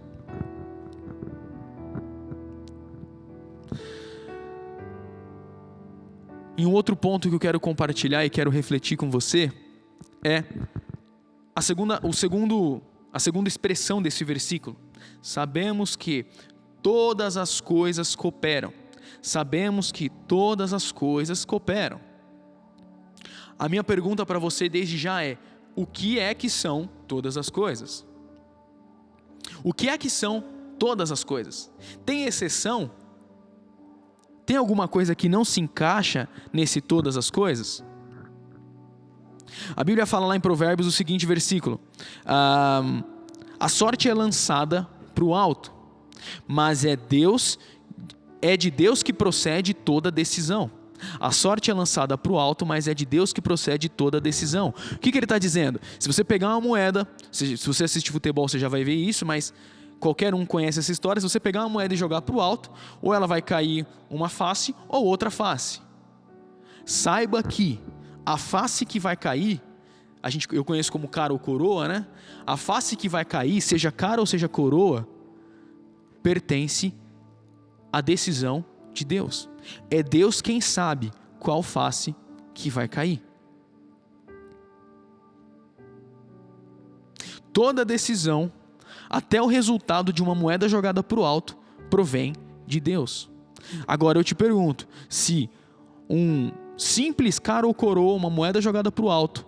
E um outro ponto que eu quero compartilhar e quero refletir com você é a segunda expressão desse versículo. Sabemos que todas as coisas cooperam. Sabemos que todas as coisas cooperam. A minha pergunta para você desde já é: o que é que são todas as coisas? O que é que são todas as coisas? Tem exceção? Tem alguma coisa que não se encaixa nesse todas as coisas? A Bíblia fala lá em Provérbios o seguinte versículo: a sorte é lançada para o alto, mas é de Deus que procede toda decisão. A sorte é lançada para o alto, mas é de Deus que procede toda decisão. O que ele está dizendo? Se você pegar uma moeda, se você assiste futebol você já vai ver isso, mas qualquer um conhece essa história. Se você pegar uma moeda e jogar para o alto, ou ela vai cair uma face ou outra face. Saiba que a face que vai cair, eu conheço como cara ou coroa, né? A face que vai cair, seja cara ou seja coroa, pertence à decisão de Deus. É Deus quem sabe qual face que vai cair. Toda decisão, até o resultado de uma moeda jogada para o alto, provém de Deus. Agora eu te pergunto, se um simples cara ou coroa, uma moeda jogada para o alto,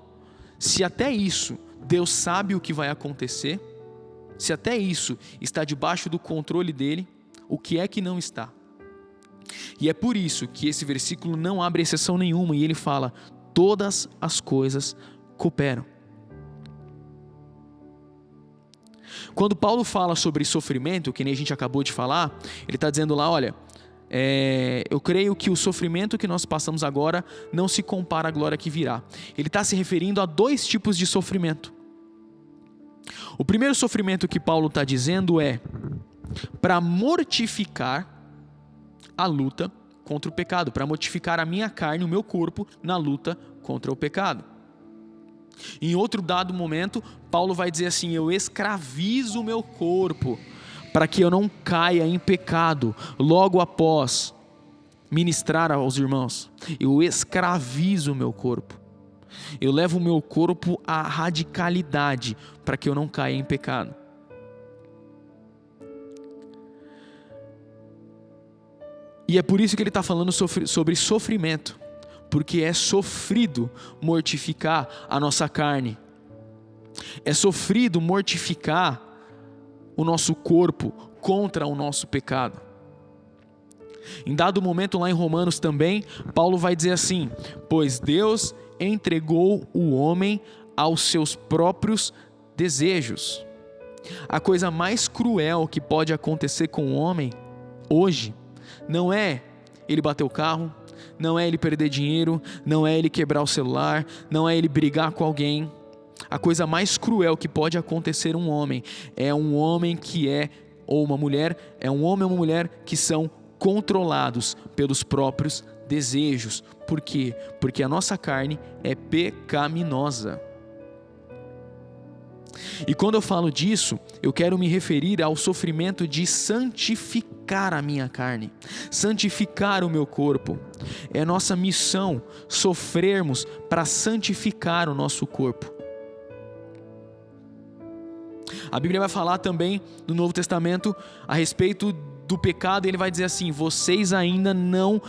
se até isso Deus sabe o que vai acontecer, se até isso está debaixo do controle dele, o que é que não está? E é por isso que esse versículo não abre exceção nenhuma, e ele fala: todas as coisas cooperam. Quando Paulo fala sobre sofrimento, que nem a gente acabou de falar, ele está dizendo lá, olha, eu creio que o sofrimento que nós passamos agora não se compara à glória que virá. Ele está se referindo a 2 tipos de sofrimento. O primeiro sofrimento que Paulo está dizendo é para mortificar a luta contra o pecado, para mortificar a minha carne, o meu corpo, na luta contra o pecado. Em outro dado momento, Paulo vai dizer assim: eu escravizo o meu corpo para que eu não caia em pecado logo após ministrar aos irmãos. Eu escravizo o meu corpo. Eu levo o meu corpo à radicalidade para que eu não caia em pecado. E é por isso que ele está falando sobre sofrimento, porque é sofrido mortificar a nossa carne, é sofrido mortificar o nosso corpo contra o nosso pecado. Em dado momento lá em Romanos também, Paulo vai dizer assim: pois Deus entregou o homem aos seus próprios desejos. A coisa mais cruel que pode acontecer com o homem hoje não é ele bater o carro, não é ele perder dinheiro, não é ele quebrar o celular, não é ele brigar com alguém. A coisa mais cruel que pode acontecer um homem é um homem que ou uma mulher, é um homem ou uma mulher que são controlados pelos próprios desejos. Por quê? Porque a nossa carne é pecaminosa. E quando eu falo disso, eu quero me referir ao sofrimento de santificar a minha carne, santificar o meu corpo. É nossa missão sofrermos para santificar o nosso corpo. A Bíblia vai falar também no Novo Testamento a respeito do pecado, e ele vai dizer assim: vocês ainda não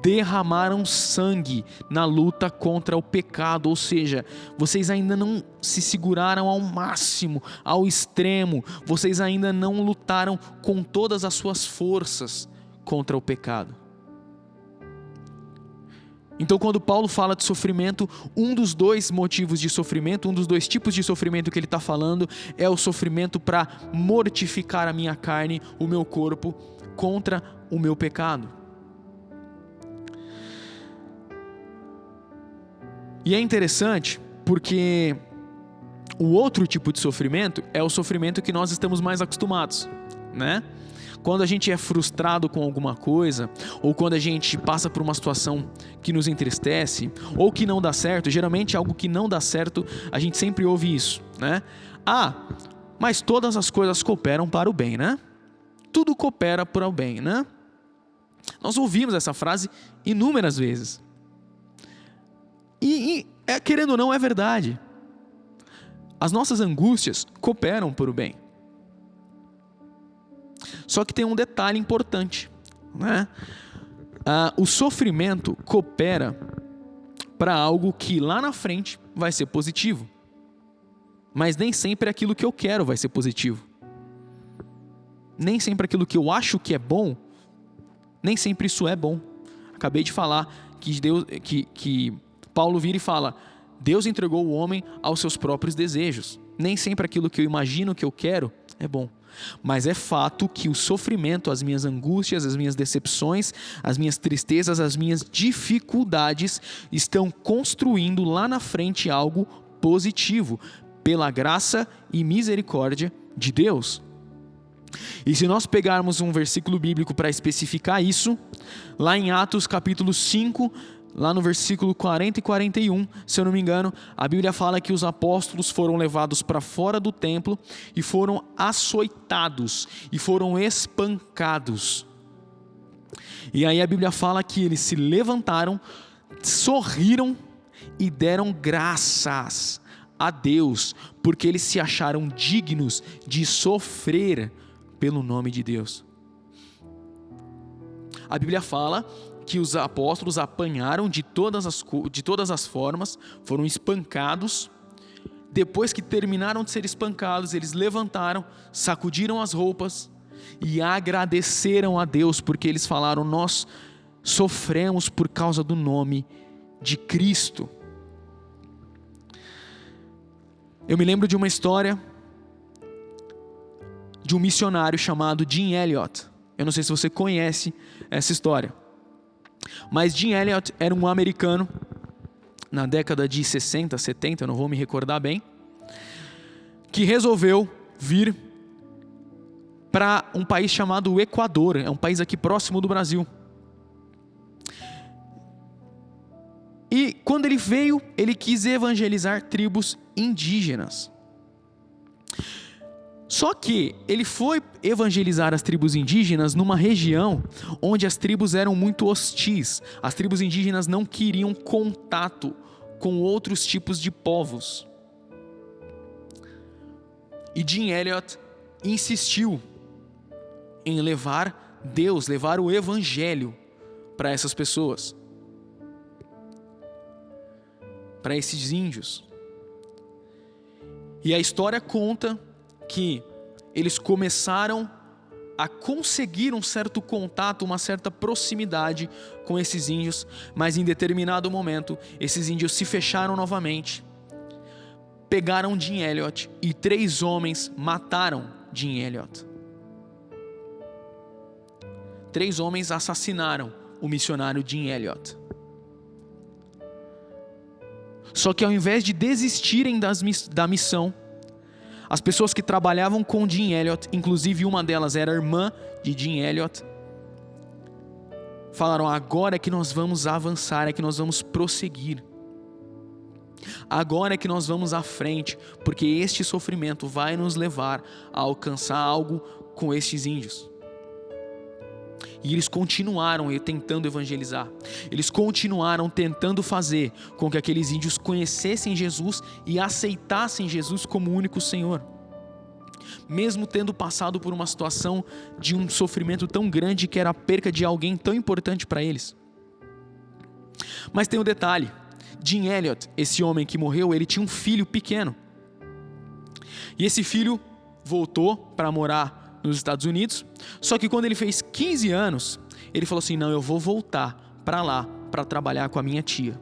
derramaram sangue na luta contra o pecado, ou seja, vocês ainda não se seguraram ao máximo, ao extremo, vocês ainda não lutaram com todas as suas forças contra o pecado. Então, quando Paulo fala de sofrimento, um dos 2 motivos de sofrimento, um dos 2 tipos de sofrimento que ele está falando é o sofrimento para mortificar a minha carne, o meu corpo, contra o meu pecado. E é interessante porque o outro tipo de sofrimento é o sofrimento que nós estamos mais acostumados, né? Quando a gente é frustrado com alguma coisa, ou quando a gente passa por uma situação que nos entristece, ou que não dá certo, geralmente algo que não dá certo, a gente sempre ouve isso, né? Mas todas as coisas cooperam para o bem, né? Tudo coopera para o bem, né? Nós ouvimos essa frase inúmeras vezes. E querendo ou não, é verdade. As nossas angústias cooperam para o bem. Só que tem um detalhe importante, né? O sofrimento coopera para algo que lá na frente vai ser positivo. Mas nem sempre aquilo que eu quero vai ser positivo. Nem sempre aquilo que eu acho que é bom, nem sempre isso é bom. Acabei de falar que Paulo vira e fala: Deus entregou o homem aos seus próprios desejos. Nem sempre aquilo que eu imagino que eu quero é bom. Mas é fato que o sofrimento, as minhas angústias, as minhas decepções, as minhas tristezas, as minhas dificuldades estão construindo lá na frente algo positivo, pela graça e misericórdia de Deus. E se nós pegarmos um versículo bíblico para especificar isso, lá em Atos capítulo 5, lá no versículo 40 e 41, se eu não me engano, a Bíblia fala que os apóstolos foram levados para fora do templo e foram açoitados e foram espancados. E aí a Bíblia fala que eles se levantaram, sorriram e deram graças a Deus, porque eles se acharam dignos de sofrer pelo nome de Deus. A Bíblia fala que os apóstolos apanharam de todas as formas, foram espancados. Depois que terminaram de ser espancados, eles levantaram, sacudiram as roupas e agradeceram a Deus, porque eles falaram: nós sofremos por causa do nome de Cristo. Eu me lembro de uma história de um missionário chamado Jim Elliot. Eu não sei se você conhece essa história, mas Jim Elliot era um americano na década de 60, 70, eu não vou me recordar bem, que resolveu vir para um país chamado Equador. É um país aqui próximo do Brasil. E quando ele veio, ele quis evangelizar tribos indígenas. Só que ele foi evangelizar as tribos indígenas numa região onde as tribos eram muito hostis. As tribos indígenas não queriam contato com outros tipos de povos. E Jim Elliot insistiu em levar Deus, levar o evangelho para essas pessoas, para esses índios. E a história conta que eles começaram a conseguir um certo contato, uma certa proximidade com esses índios, mas em determinado momento, esses índios se fecharam novamente, pegaram Jim Elliot e 3 homens mataram Jim Elliot. 3 homens assassinaram o missionário Jim Elliot. Só que ao invés de desistirem da missão, as pessoas que trabalhavam com Jim Elliot, inclusive uma delas era a irmã de Jim Elliot, falaram: agora é que nós vamos avançar, é que nós vamos prosseguir. Agora é que nós vamos à frente, porque este sofrimento vai nos levar a alcançar algo com estes índios. E eles continuaram tentando evangelizar. Eles continuaram tentando fazer com que aqueles índios conhecessem Jesus e aceitassem Jesus como único Senhor, mesmo tendo passado por uma situação de um sofrimento tão grande que era a perca de alguém tão importante para eles. Mas tem um detalhe: Jim Elliot, esse homem que morreu, ele tinha um filho pequeno. E esse filho voltou para morar nos Estados Unidos, só que quando ele fez 15 anos, ele falou assim: não, eu vou voltar para lá para trabalhar com a minha tia,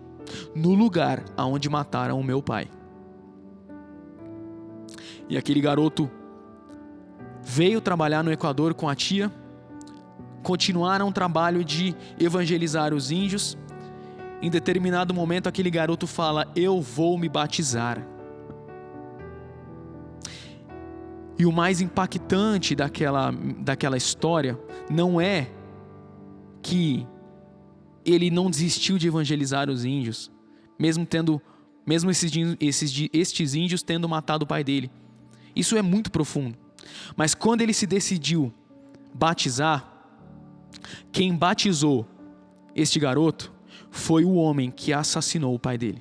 no lugar aonde mataram o meu pai. E aquele garoto veio trabalhar no Equador com a tia, continuaram o trabalho de evangelizar os índios. Em determinado momento, aquele garoto fala: eu vou me batizar. E o mais impactante daquela história não é que ele não desistiu de evangelizar os índios, mesmo estes índios tendo matado o pai dele. Isso é muito profundo. Mas quando ele se decidiu batizar, quem batizou este garoto foi o homem que assassinou o pai dele.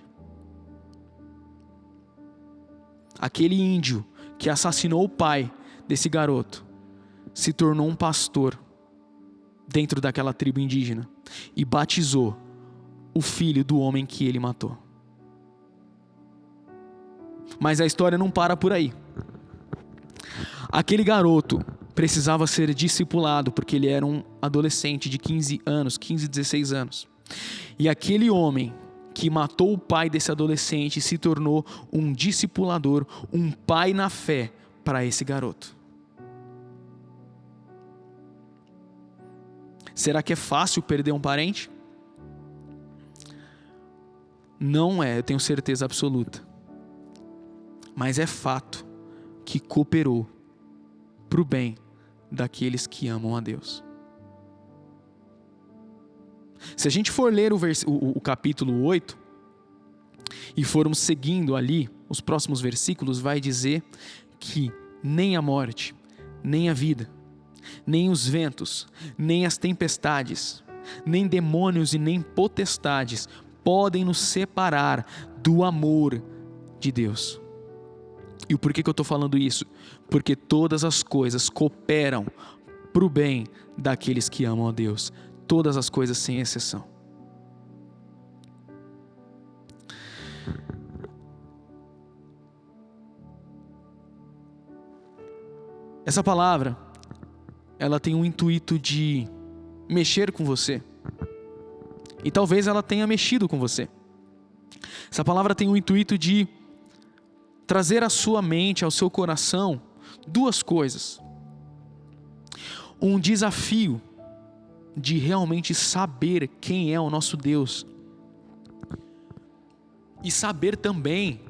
Aquele índio que assassinou o pai desse garoto se tornou um pastor dentro daquela tribo indígena e batizou o filho do homem que ele matou. Mas a história não para por aí. Aquele garoto precisava ser discipulado porque ele era um adolescente de 15, 16 anos. E aquele homem que matou o pai desse adolescente se tornou um discipulador, um pai na fé para esse garoto. Será que é fácil perder um parente? Não é, eu tenho certeza absoluta. Mas é fato que cooperou para o bem daqueles que amam a Deus. Se a gente for ler o capítulo 8 e formos seguindo ali os próximos versículos, vai dizer que nem a morte, nem a vida, nem os ventos, nem as tempestades, nem demônios e nem potestades podem nos separar do amor de Deus. E o porquê que eu estou falando isso? Porque todas as coisas cooperam para o bem daqueles que amam a Deus. Todas as coisas sem exceção. Essa palavra ela tem o intuito de mexer com você. E talvez ela tenha mexido com você. Essa palavra tem o intuito de trazer à sua mente, ao seu coração, duas coisas. Um desafio de realmente saber quem é o nosso Deus. E saber também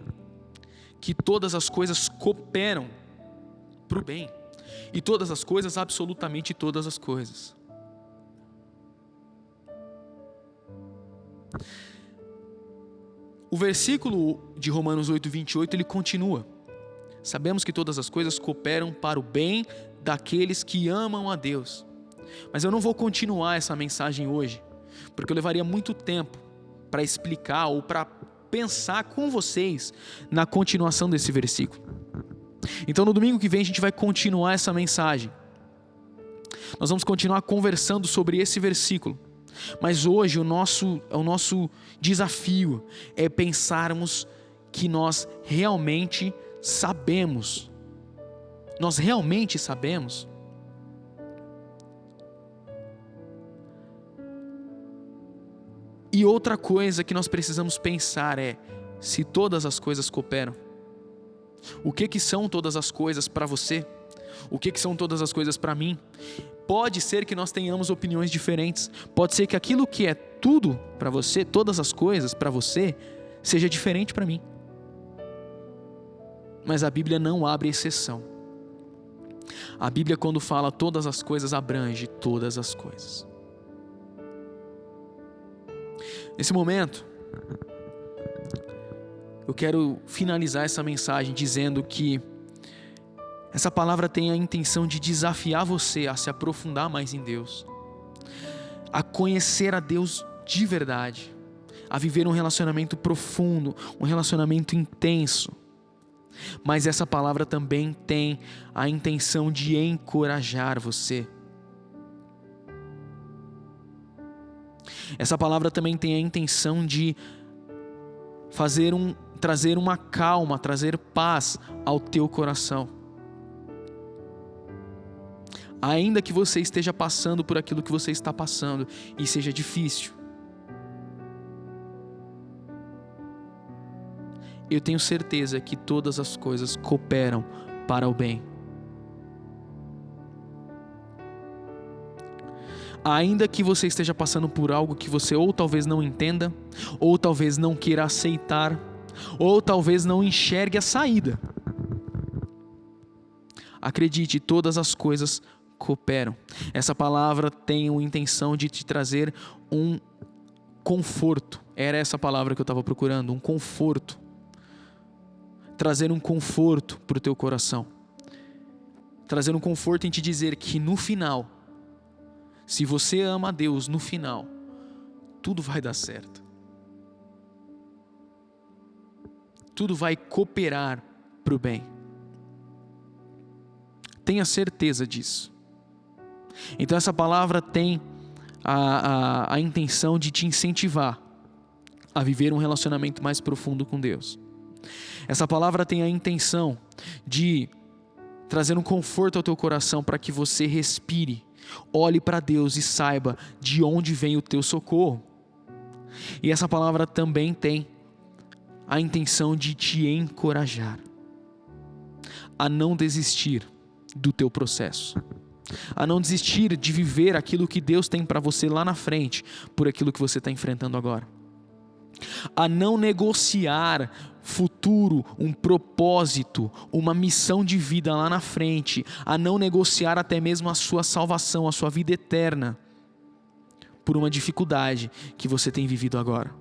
que todas as coisas cooperam para o bem. E todas as coisas, absolutamente todas as coisas. O versículo de Romanos 8:28, ele continua. Sabemos que todas as coisas cooperam para o bem daqueles que amam a Deus. Mas eu não vou continuar essa mensagem hoje, porque eu levaria muito tempo para explicar ou para pensar com vocês na continuação desse versículo. Então no domingo que vem a gente vai continuar essa mensagem. Nós vamos continuar conversando sobre esse versículo. Mas hoje o nosso desafio é pensarmos que nós realmente sabemos. Nós realmente sabemos. E outra coisa que nós precisamos pensar é se todas as coisas cooperam. O que são todas as coisas para você? O que são todas as coisas para mim? Pode ser que nós tenhamos opiniões diferentes. Pode ser que aquilo que é tudo para você, todas as coisas para você, seja diferente para mim. Mas a Bíblia não abre exceção. A Bíblia, quando fala todas as coisas, abrange todas as coisas. Nesse momento, eu quero finalizar essa mensagem dizendo que essa palavra tem a intenção de desafiar você a se aprofundar mais em Deus, a conhecer a Deus de verdade, a viver um relacionamento profundo, um relacionamento intenso. Mas essa palavra também tem a intenção de encorajar você. Essa palavra também tem a intenção de trazer uma calma, trazer paz ao teu coração. Ainda que você esteja passando por aquilo que você está passando e seja difícil, eu tenho certeza que todas as coisas cooperam para o bem. Ainda que você esteja passando por algo que você ou talvez não entenda, ou talvez não queira aceitar, ou talvez não enxergue a saída, acredite, todas as coisas cooperam. Essa palavra tem a intenção de te trazer um conforto. Era essa palavra que eu estava procurando, um conforto. Trazer um conforto para o teu coração. Trazer um conforto em te dizer que no final, se você ama a Deus, no final, tudo vai dar certo. Tudo vai cooperar para o bem. Tenha certeza disso. Então essa palavra tem a intenção de te incentivar a viver um relacionamento mais profundo com Deus. Essa palavra tem a intenção de trazer um conforto ao teu coração para que você respire, olhe para Deus e saiba de onde vem o teu socorro. E essa palavra também tem a intenção de te encorajar a não desistir do teu processo, a não desistir de viver aquilo que Deus tem para você lá na frente, por aquilo que você está enfrentando agora, a não negociar futuro, um propósito, uma missão de vida lá na frente, a não negociar até mesmo a sua salvação, a sua vida eterna, por uma dificuldade que você tem vivido agora.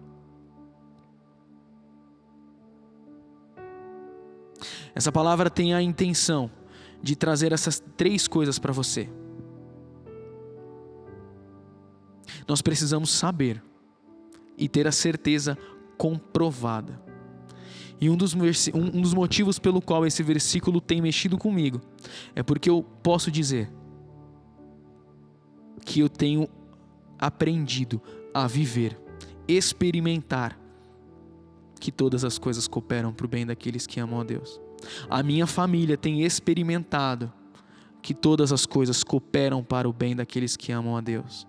Essa palavra tem a intenção de trazer essas três coisas para você. Nós precisamos saber e ter a certeza comprovada. E um dos motivos pelo qual esse versículo tem mexido comigo é porque eu posso dizer que eu tenho aprendido a viver, experimentar que todas as coisas cooperam para o bem daqueles que amam a Deus. A minha família tem experimentado que todas as coisas cooperam para o bem daqueles que amam a Deus.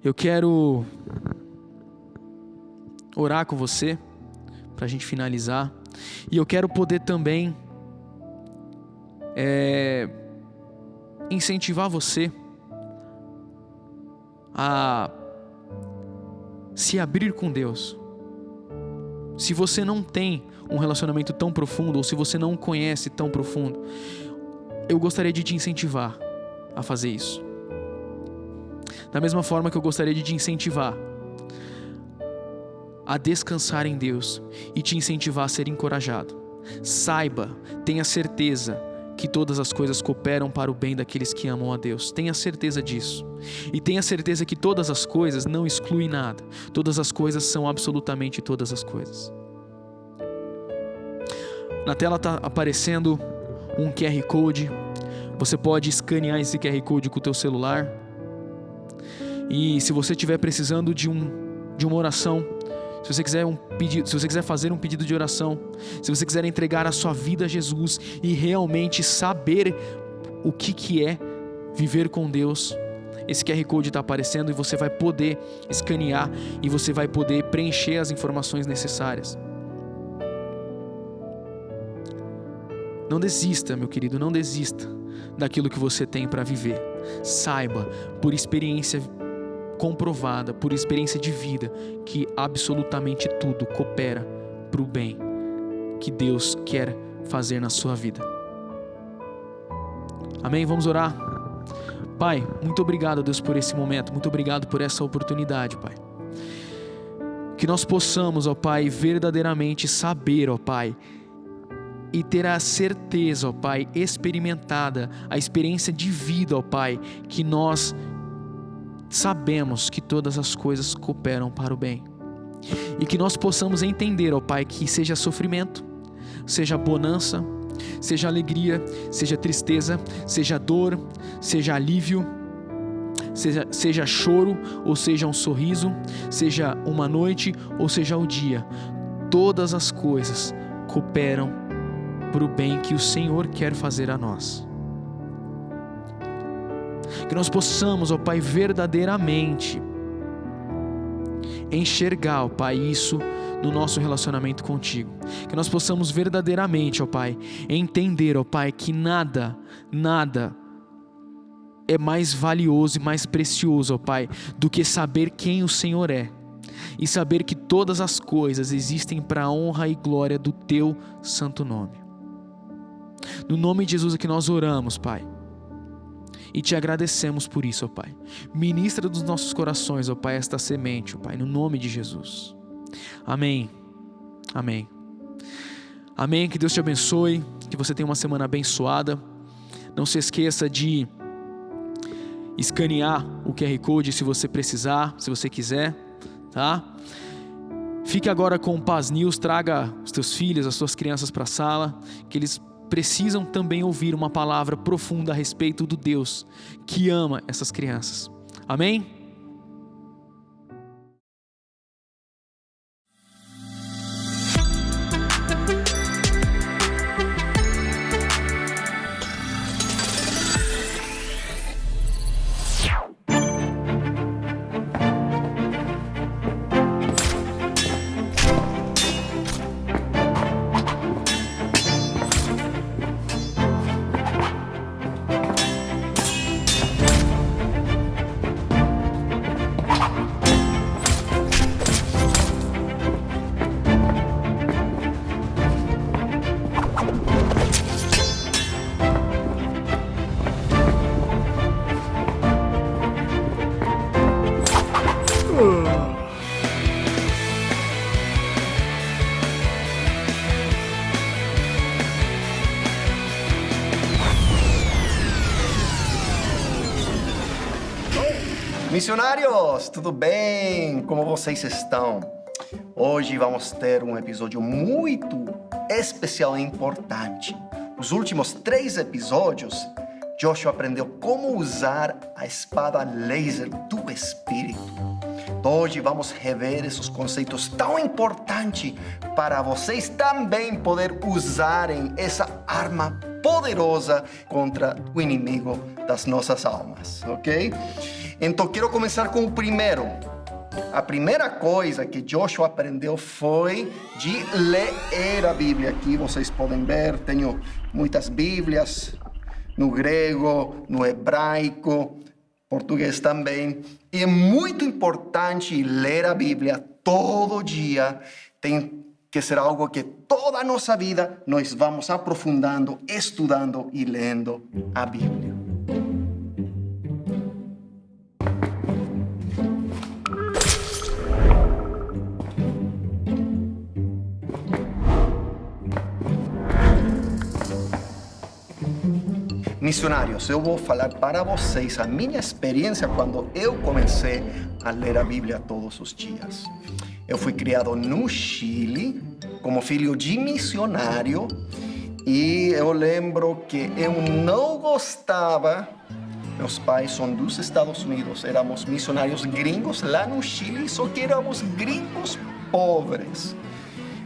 Eu quero orar com você, para a gente finalizar. E eu quero poder também incentivar você a se abrir com Deus. Se você não tem um relacionamento tão profundo, ou se você não conhece tão profundo, eu gostaria de te incentivar a fazer isso. Da mesma forma que eu gostaria de te incentivar a descansar em Deus e te incentivar a ser encorajado. Saiba, tenha certeza que todas as coisas cooperam para o bem daqueles que amam a Deus. Tenha certeza disso. E tenha certeza que todas as coisas não excluem nada. Todas as coisas são absolutamente todas as coisas. Na tela está aparecendo um QR Code. Você pode escanear esse QR Code com o teu celular. E se você estiver precisando de uma oração, se você quiser fazer um pedido de oração, se você quiser entregar a sua vida a Jesus e realmente saber o que é viver com Deus, esse QR Code está aparecendo e você vai poder escanear e você vai poder preencher as informações necessárias. Não desista, meu querido, não desista daquilo que você tem para viver. Saiba, por experiência comprovada, por experiência de vida, que absolutamente tudo coopera para o bem que Deus quer fazer na sua vida. Amém? Vamos orar? Pai, muito obrigado, Deus, por esse momento, muito obrigado por essa oportunidade, Pai. Que nós possamos, ó Pai, verdadeiramente saber, ó Pai, e ter a certeza, ó Pai, experimentada, a experiência de vida, ó Pai, que nós sabemos que todas as coisas cooperam para o bem. E que nós possamos entender, ó Pai, que seja sofrimento, seja bonança, seja alegria, seja tristeza, seja dor, seja alívio, seja choro ou seja um sorriso, seja uma noite ou seja o dia, todas as coisas cooperam para o bem que o Senhor quer fazer a nós. Que nós possamos, ó Pai, verdadeiramente enxergar, ó Pai, isso no nosso relacionamento contigo. Que nós possamos verdadeiramente, ó Pai, entender, ó Pai, que nada é mais valioso e mais precioso, ó Pai, do que saber quem o Senhor é. E saber que todas as coisas existem para a honra e glória do Teu santo nome. No nome de Jesus é que nós oramos, Pai. E te agradecemos por isso, ó Pai. Ministra dos nossos corações, ó Pai, esta semente, ó Pai, no nome de Jesus. Amém. Amém. Amém. Que Deus te abençoe. Que você tenha uma semana abençoada. Não se esqueça de escanear o QR Code se você precisar, se você quiser, tá? Fique agora com o Paz News. Traga os teus filhos, as suas crianças para a sala, que eles precisam também ouvir uma palavra profunda a respeito do Deus que ama essas crianças. Amém? Missionários, tudo bem? Como vocês estão? Hoje vamos ter um episódio muito especial e importante. Os últimos 3 episódios, Joshua aprendeu como usar a espada laser do Espírito. Hoje vamos rever esses conceitos tão importantes para vocês também poder usarem essa arma poderosa contra o inimigo das nossas almas, ok? Então, quero começar com o primeiro. A primeira coisa que Joshua aprendeu foi de ler a Bíblia. Aqui vocês podem ver, tenho muitas Bíblias no grego, no hebraico, português também. E é muito importante ler a Bíblia todo dia. Tem que ser algo que toda a nossa vida nós vamos aprofundando, estudando e lendo a Bíblia. Missionários, eu vou falar para vocês a minha experiência quando eu comecei a ler a Bíblia todos os dias. Eu fui criado no Chile como filho de missionário e eu lembro que eu não gostava. Meus pais são dos Estados Unidos, éramos missionários gringos lá no Chile, só que éramos gringos pobres.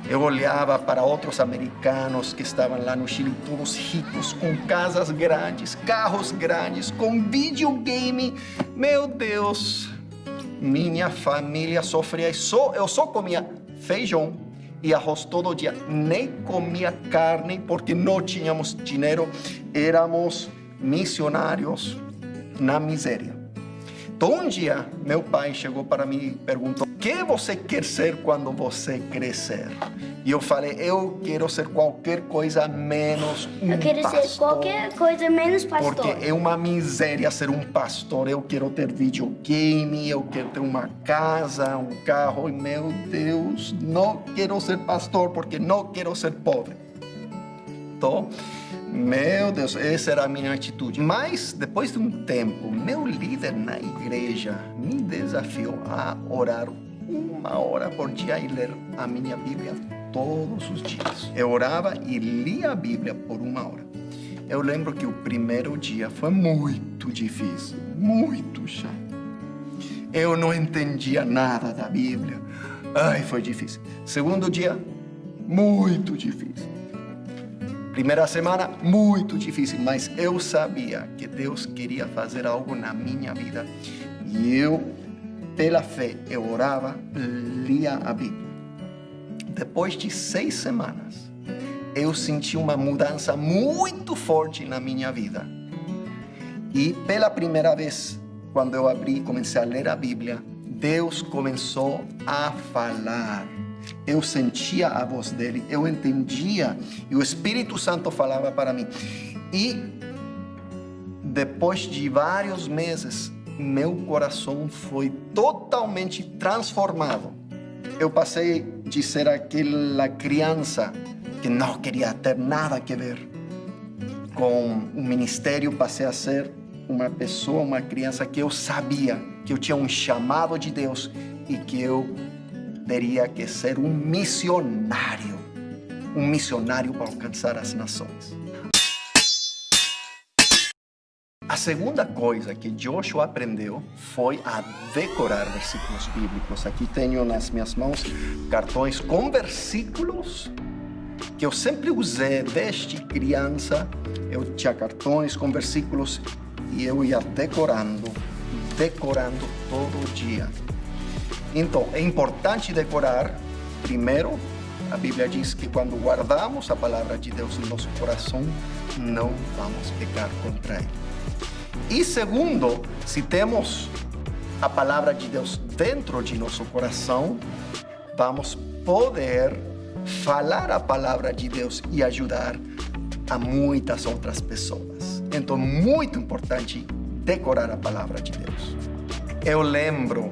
Eu olhava para outros americanos que estavam lá no Chile, todos ricos, com casas grandes, carros grandes, com videogame. Meu Deus, minha família sofria. Eu só comia feijão e arroz todo dia. Nem comia carne porque não tínhamos dinheiro. Éramos missionários na miséria. Então, um dia, meu pai chegou para mim e perguntou: o que você quer ser quando você crescer? E eu falei: eu quero ser qualquer coisa menos um pastor. Eu quero ser qualquer coisa menos pastor. Porque é uma miséria ser um pastor. Eu quero ter videogame, eu quero ter uma casa, um carro. E, meu Deus, não quero ser pastor porque não quero ser pobre. Então, meu Deus, essa era a minha atitude. Mas, depois de um tempo, meu líder na igreja me desafiou a orar 1 hora por dia e ler a minha Bíblia todos os dias. Eu orava e lia a Bíblia por 1 hora. Eu lembro que o primeiro dia foi muito difícil, muito chato. Eu não entendia nada da Bíblia. Ai, foi difícil. Segundo dia, muito difícil. Primeira semana, muito difícil, mas eu sabia que Deus queria fazer algo na minha vida. E eu, pela fé, eu orava, lia a Bíblia. Depois de 6 semanas, eu senti uma mudança muito forte na minha vida. E pela primeira vez, quando eu abri e comecei a ler a Bíblia, Deus começou a falar. Eu sentia a voz dele, eu entendia e o Espírito Santo falava para mim. E depois de vários meses, meu coração foi totalmente transformado. Eu passei de ser aquela criança que não queria ter nada a ver com o ministério, passei a ser uma pessoa, uma criança que eu sabia que eu tinha um chamado de Deus e que eu teria que ser um missionário para alcançar as nações. A segunda coisa que Joshua aprendeu foi a decorar versículos bíblicos. Aqui tenho nas minhas mãos cartões com versículos que eu sempre usei desde criança. Eu tinha cartões com versículos e eu ia decorando todo dia. Então, é importante decorar. Primeiro, a Bíblia diz que quando guardamos a palavra de Deus no nosso coração, não vamos pecar contra ele. E segundo, se temos a palavra de Deus dentro de nosso coração, vamos poder falar a palavra de Deus e ajudar a muitas outras pessoas. Então, muito importante decorar a palavra de Deus. Eu lembro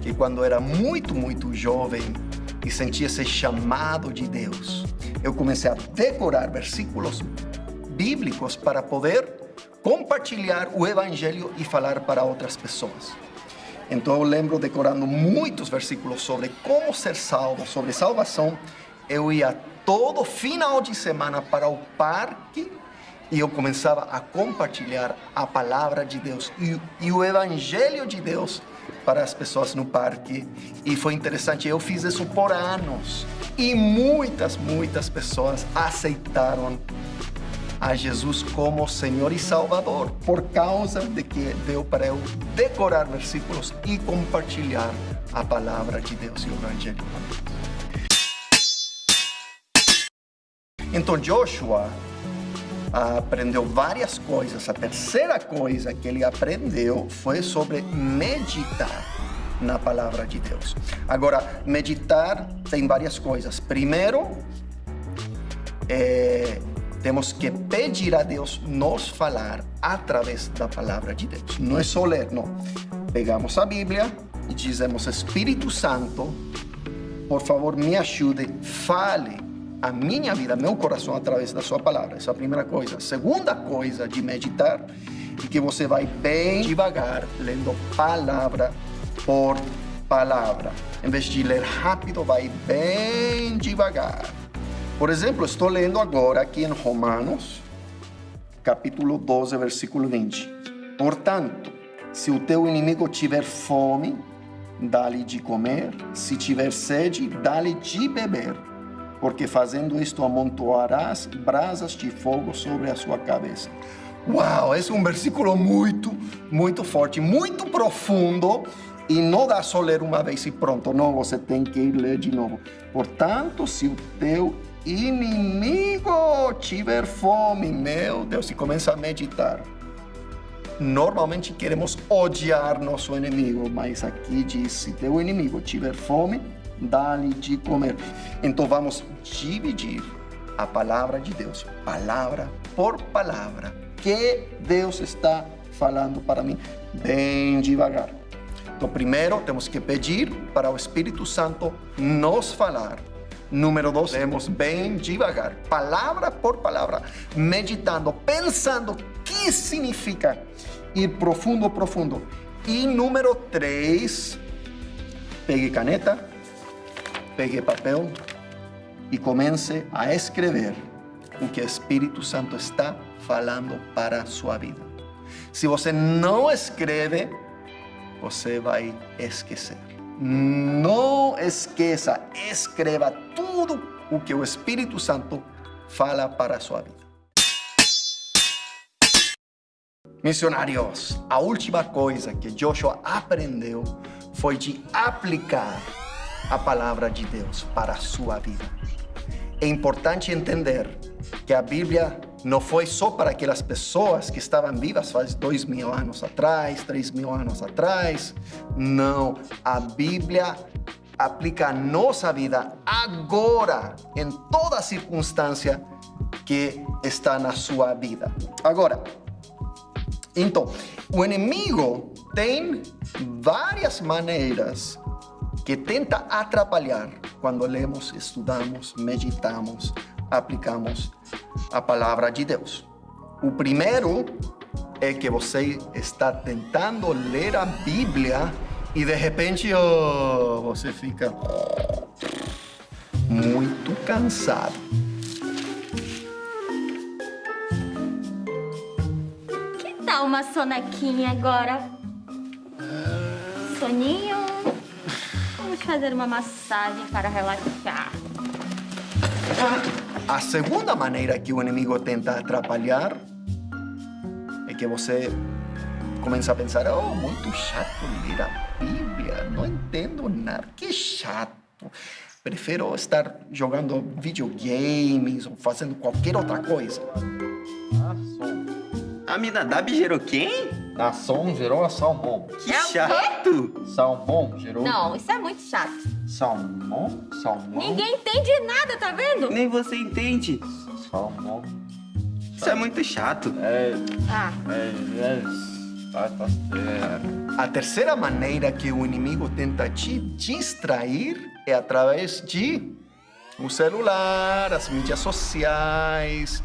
que quando era muito jovem e sentia esse chamado de Deus, eu comecei a decorar versículos bíblicos para poder compartilhar o Evangelho e falar para outras pessoas. Então eu lembro decorando muitos versículos sobre como ser salvo, sobre salvação. Eu ia todo final de semana para o parque e eu começava a compartilhar a palavra de Deus e o Evangelho de Deus para as pessoas no parque. E foi interessante, eu fiz isso por anos. E muitas pessoas aceitaram a Jesus como Senhor e Salvador por causa de que deu para eu decorar versículos e compartilhar a palavra de Deus e o Evangelho. Então Joshua aprendeu várias coisas. A terceira coisa que ele aprendeu foi sobre meditar na palavra de Deus. Agora, meditar tem várias coisas. Primeiro, temos que pedir a Deus nos falar através da palavra de Deus. Não é só ler, não. Pegamos a Bíblia e dizemos: Espírito Santo, por favor, me ajude, fale a minha vida, meu coração, através da sua palavra. Essa é a primeira coisa. A segunda coisa de meditar é que você vai bem devagar, lendo palavra por palavra. Em vez de ler rápido, vai bem devagar. Por exemplo, estou lendo agora aqui em Romanos, capítulo 12, versículo 20. Portanto, se o teu inimigo tiver fome, dá-lhe de comer. Se tiver sede, dá-lhe de beber. Porque fazendo isto amontoarás brasas de fogo sobre a sua cabeça. Uau, esse é um versículo muito forte, muito profundo. E não dá só ler uma vez e pronto, não, você tem que ir ler de novo. Portanto, se o teu inimigo tiver fome, meu Deus, e começa a meditar. Normalmente queremos odiar nosso inimigo, mas aqui diz: se teu inimigo tiver fome, dá-lhe de comer. Então vamos dividir a palavra de Deus, palavra por palavra, que Deus está falando para mim, bem devagar. Então, primeiro, temos que pedir para o Espírito Santo nos falar. Número 2, lemos bem devagar, palavra por palavra, meditando, pensando o que significa ir profundo. E número 3, pegue caneta, pegue papel e comece a escrever o que o Espírito Santo está falando para a sua vida. Se você não escreve, você vai esquecer. Não esqueça, escreva tudo o que o Espírito Santo fala para a sua vida. Missionários, a última coisa que Joshua aprendeu foi de aplicar a palavra de Deus para a sua vida. É importante entender que a Bíblia não foi só para aquelas pessoas que estavam vivas faz 2.000 anos atrás, 3.000 anos atrás. Não, a Bíblia aplica a nossa vida agora, em toda circunstância que está na sua vida. Agora, então, o inimigo tem várias maneiras que tenta atrapalhar quando lemos, estudamos, meditamos, aplicamos a palavra de Deus. O primeiro é que você está tentando ler a Bíblia e de repente você fica muito cansado. Que tal uma sonequinha agora? Soninho? Vamos fazer uma massagem para relaxar. A segunda maneira que o inimigo tenta atrapalhar é que você começa a pensar: muito chato ler a Bíblia, não entendo nada, que chato. Prefiro estar jogando videogames ou fazendo qualquer outra coisa. Aminadab gerou quem? Nação gerou a Salmão. Que chato! Salmão gerou... Não, isso é muito chato. Salmão? Ninguém entende nada, tá vendo? Nem você entende. Salmão. Isso é muito chato. Tá certo. A terceira maneira que o inimigo tenta te distrair é através de o celular, as mídias sociais,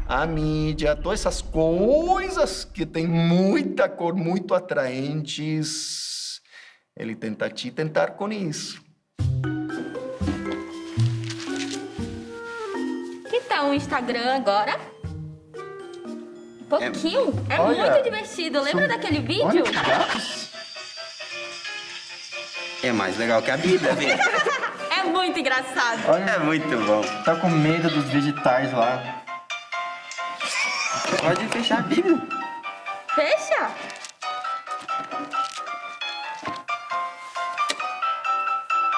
a mídia, todas essas coisas que tem muita cor, muito atraentes. Ele tenta te tentar com isso. Que tal o Instagram agora? Um pouquinho. É olha, muito divertido. Lembra daquele vídeo? Olha que gatos. É mais legal que a Bíblia, vem. É muito engraçado. É muito bom. Tá com medo dos vegetais lá. Pode fechar a Bíblia. Fecha.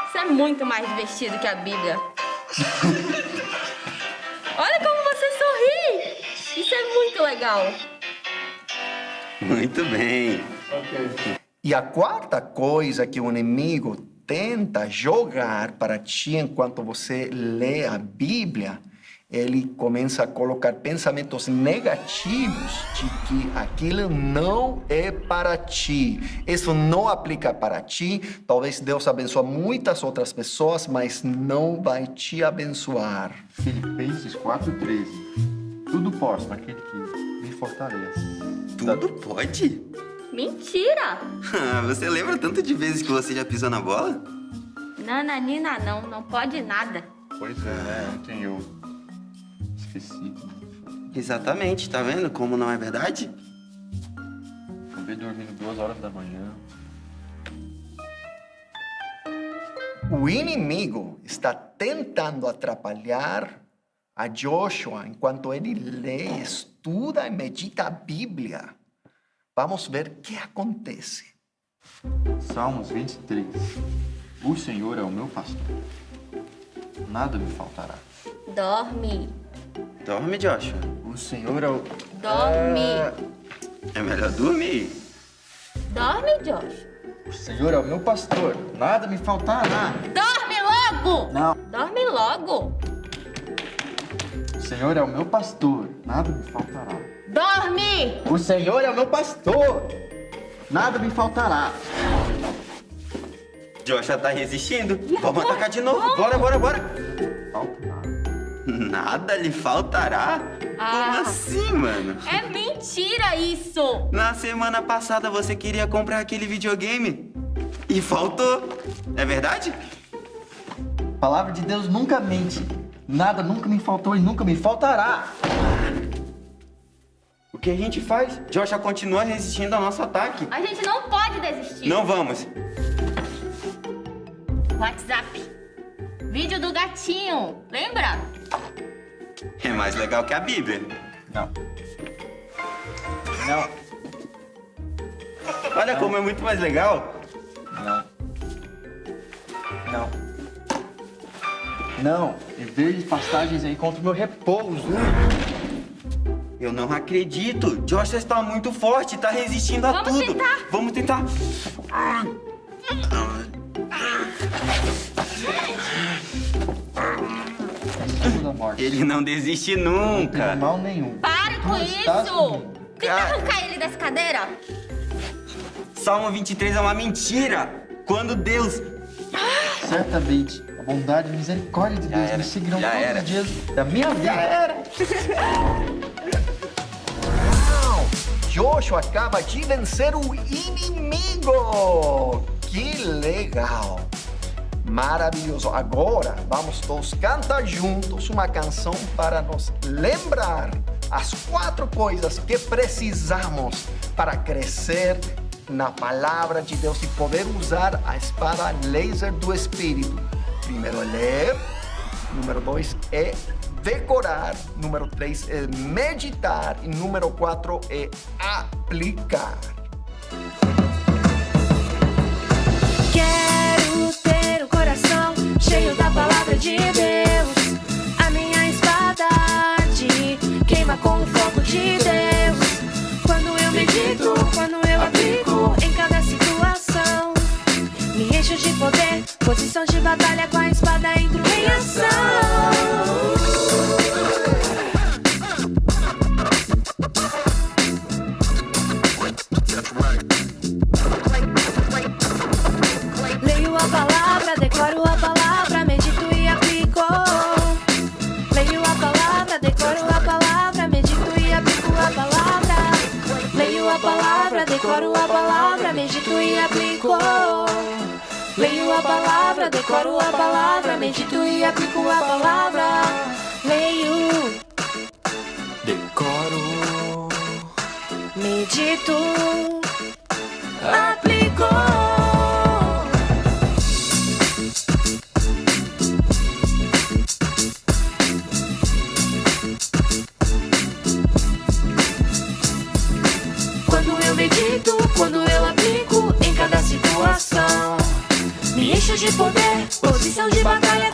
Isso é muito mais divertido que a Bíblia. Olha como você sorri. Isso é muito legal. Muito bem. E a quarta coisa que o inimigo tenta jogar para ti enquanto você lê a Bíblia, ele começa a colocar pensamentos negativos de que aquilo não é para ti. Isso não aplica para ti. Talvez Deus abençoe muitas outras pessoas, mas não vai te abençoar. Filipenses 4:13. Tudo posso naquele que me fortalece. Tudo pode? Mentira. Você lembra tanto de vezes que você já pisou na bola? Nananina não pode nada. Pois é, né? Ontem eu esqueci. Exatamente, tá vendo como não é verdade? Acabei dormindo 2 horas da manhã. O inimigo está tentando atrapalhar a Joshua enquanto ele lê, estuda e medita a Bíblia. Vamos ver o que acontece. Salmos 23. O Senhor é o meu pastor. Nada me faltará. Dorme. Dorme, Joshua. O Senhor é o... Dorme. É melhor dormir. Dorme, Josh. O Senhor é o meu pastor. Nada me faltará. Dorme logo. Não. Dorme logo. O Senhor é o meu pastor. Nada me faltará. Dorme. O Senhor é o meu pastor. Nada me faltará. Joshua tá resistindo. Vamos atacar de novo. Bora. Falta nada. Nada lhe faltará? Como assim, mano? É mentira isso. Na semana passada você queria comprar aquele videogame e faltou. É verdade? A palavra de Deus nunca mente. Nada nunca me faltou e nunca me faltará. O que a gente faz? Joshua continua resistindo ao nosso ataque. A gente não pode desistir. Não vamos. WhatsApp. Vídeo do gatinho. Lembra? É mais legal que a Bíblia. Não. Não. Olha como é muito mais legal. Não. Não. Não. Em vez de pastagens aí encontro meu repouso. Eu não acredito. Joshua está muito forte, está resistindo a Vamos tudo. tentar. Vamos tentar. Da morte. Ele não desiste Não nunca. tem mal nenhum. Pare com Tu estás isso. comigo. Tenta arrancar ele dessa cadeira. Salmo 23 é uma mentira. Quando Deus... Certamente, a bondade e a misericórdia de Deus era. me seguirão Já todos era. os dias da minha vida. Joshua acaba de vencer o inimigo. Que legal! Maravilhoso. Agora vamos todos cantar juntos uma canção para nos lembrar as 4 coisas que precisamos para crescer na palavra de Deus e poder usar a espada laser do Espírito. Primeiro é ler, número 2 é decorar, número 3 é meditar e número 4 é aplicar. Quero ter um coração cheio da palavra de Deus. A minha espada queima com o fogo de Deus. Quando eu medito, quando eu aplico em cada situação, me encho de poder, posição de batalha com a espada entro em ação. Leio a palavra, decoro a palavra, medito e aplico. Leio a palavra, decoro a palavra, medito e aplico a palavra. Leio a palavra, decoro a palavra, medito e aplico. Leio a palavra, decoro a palavra, medito e aplico a palavra. Leio, Decoro. medito, aplico. posição de batalha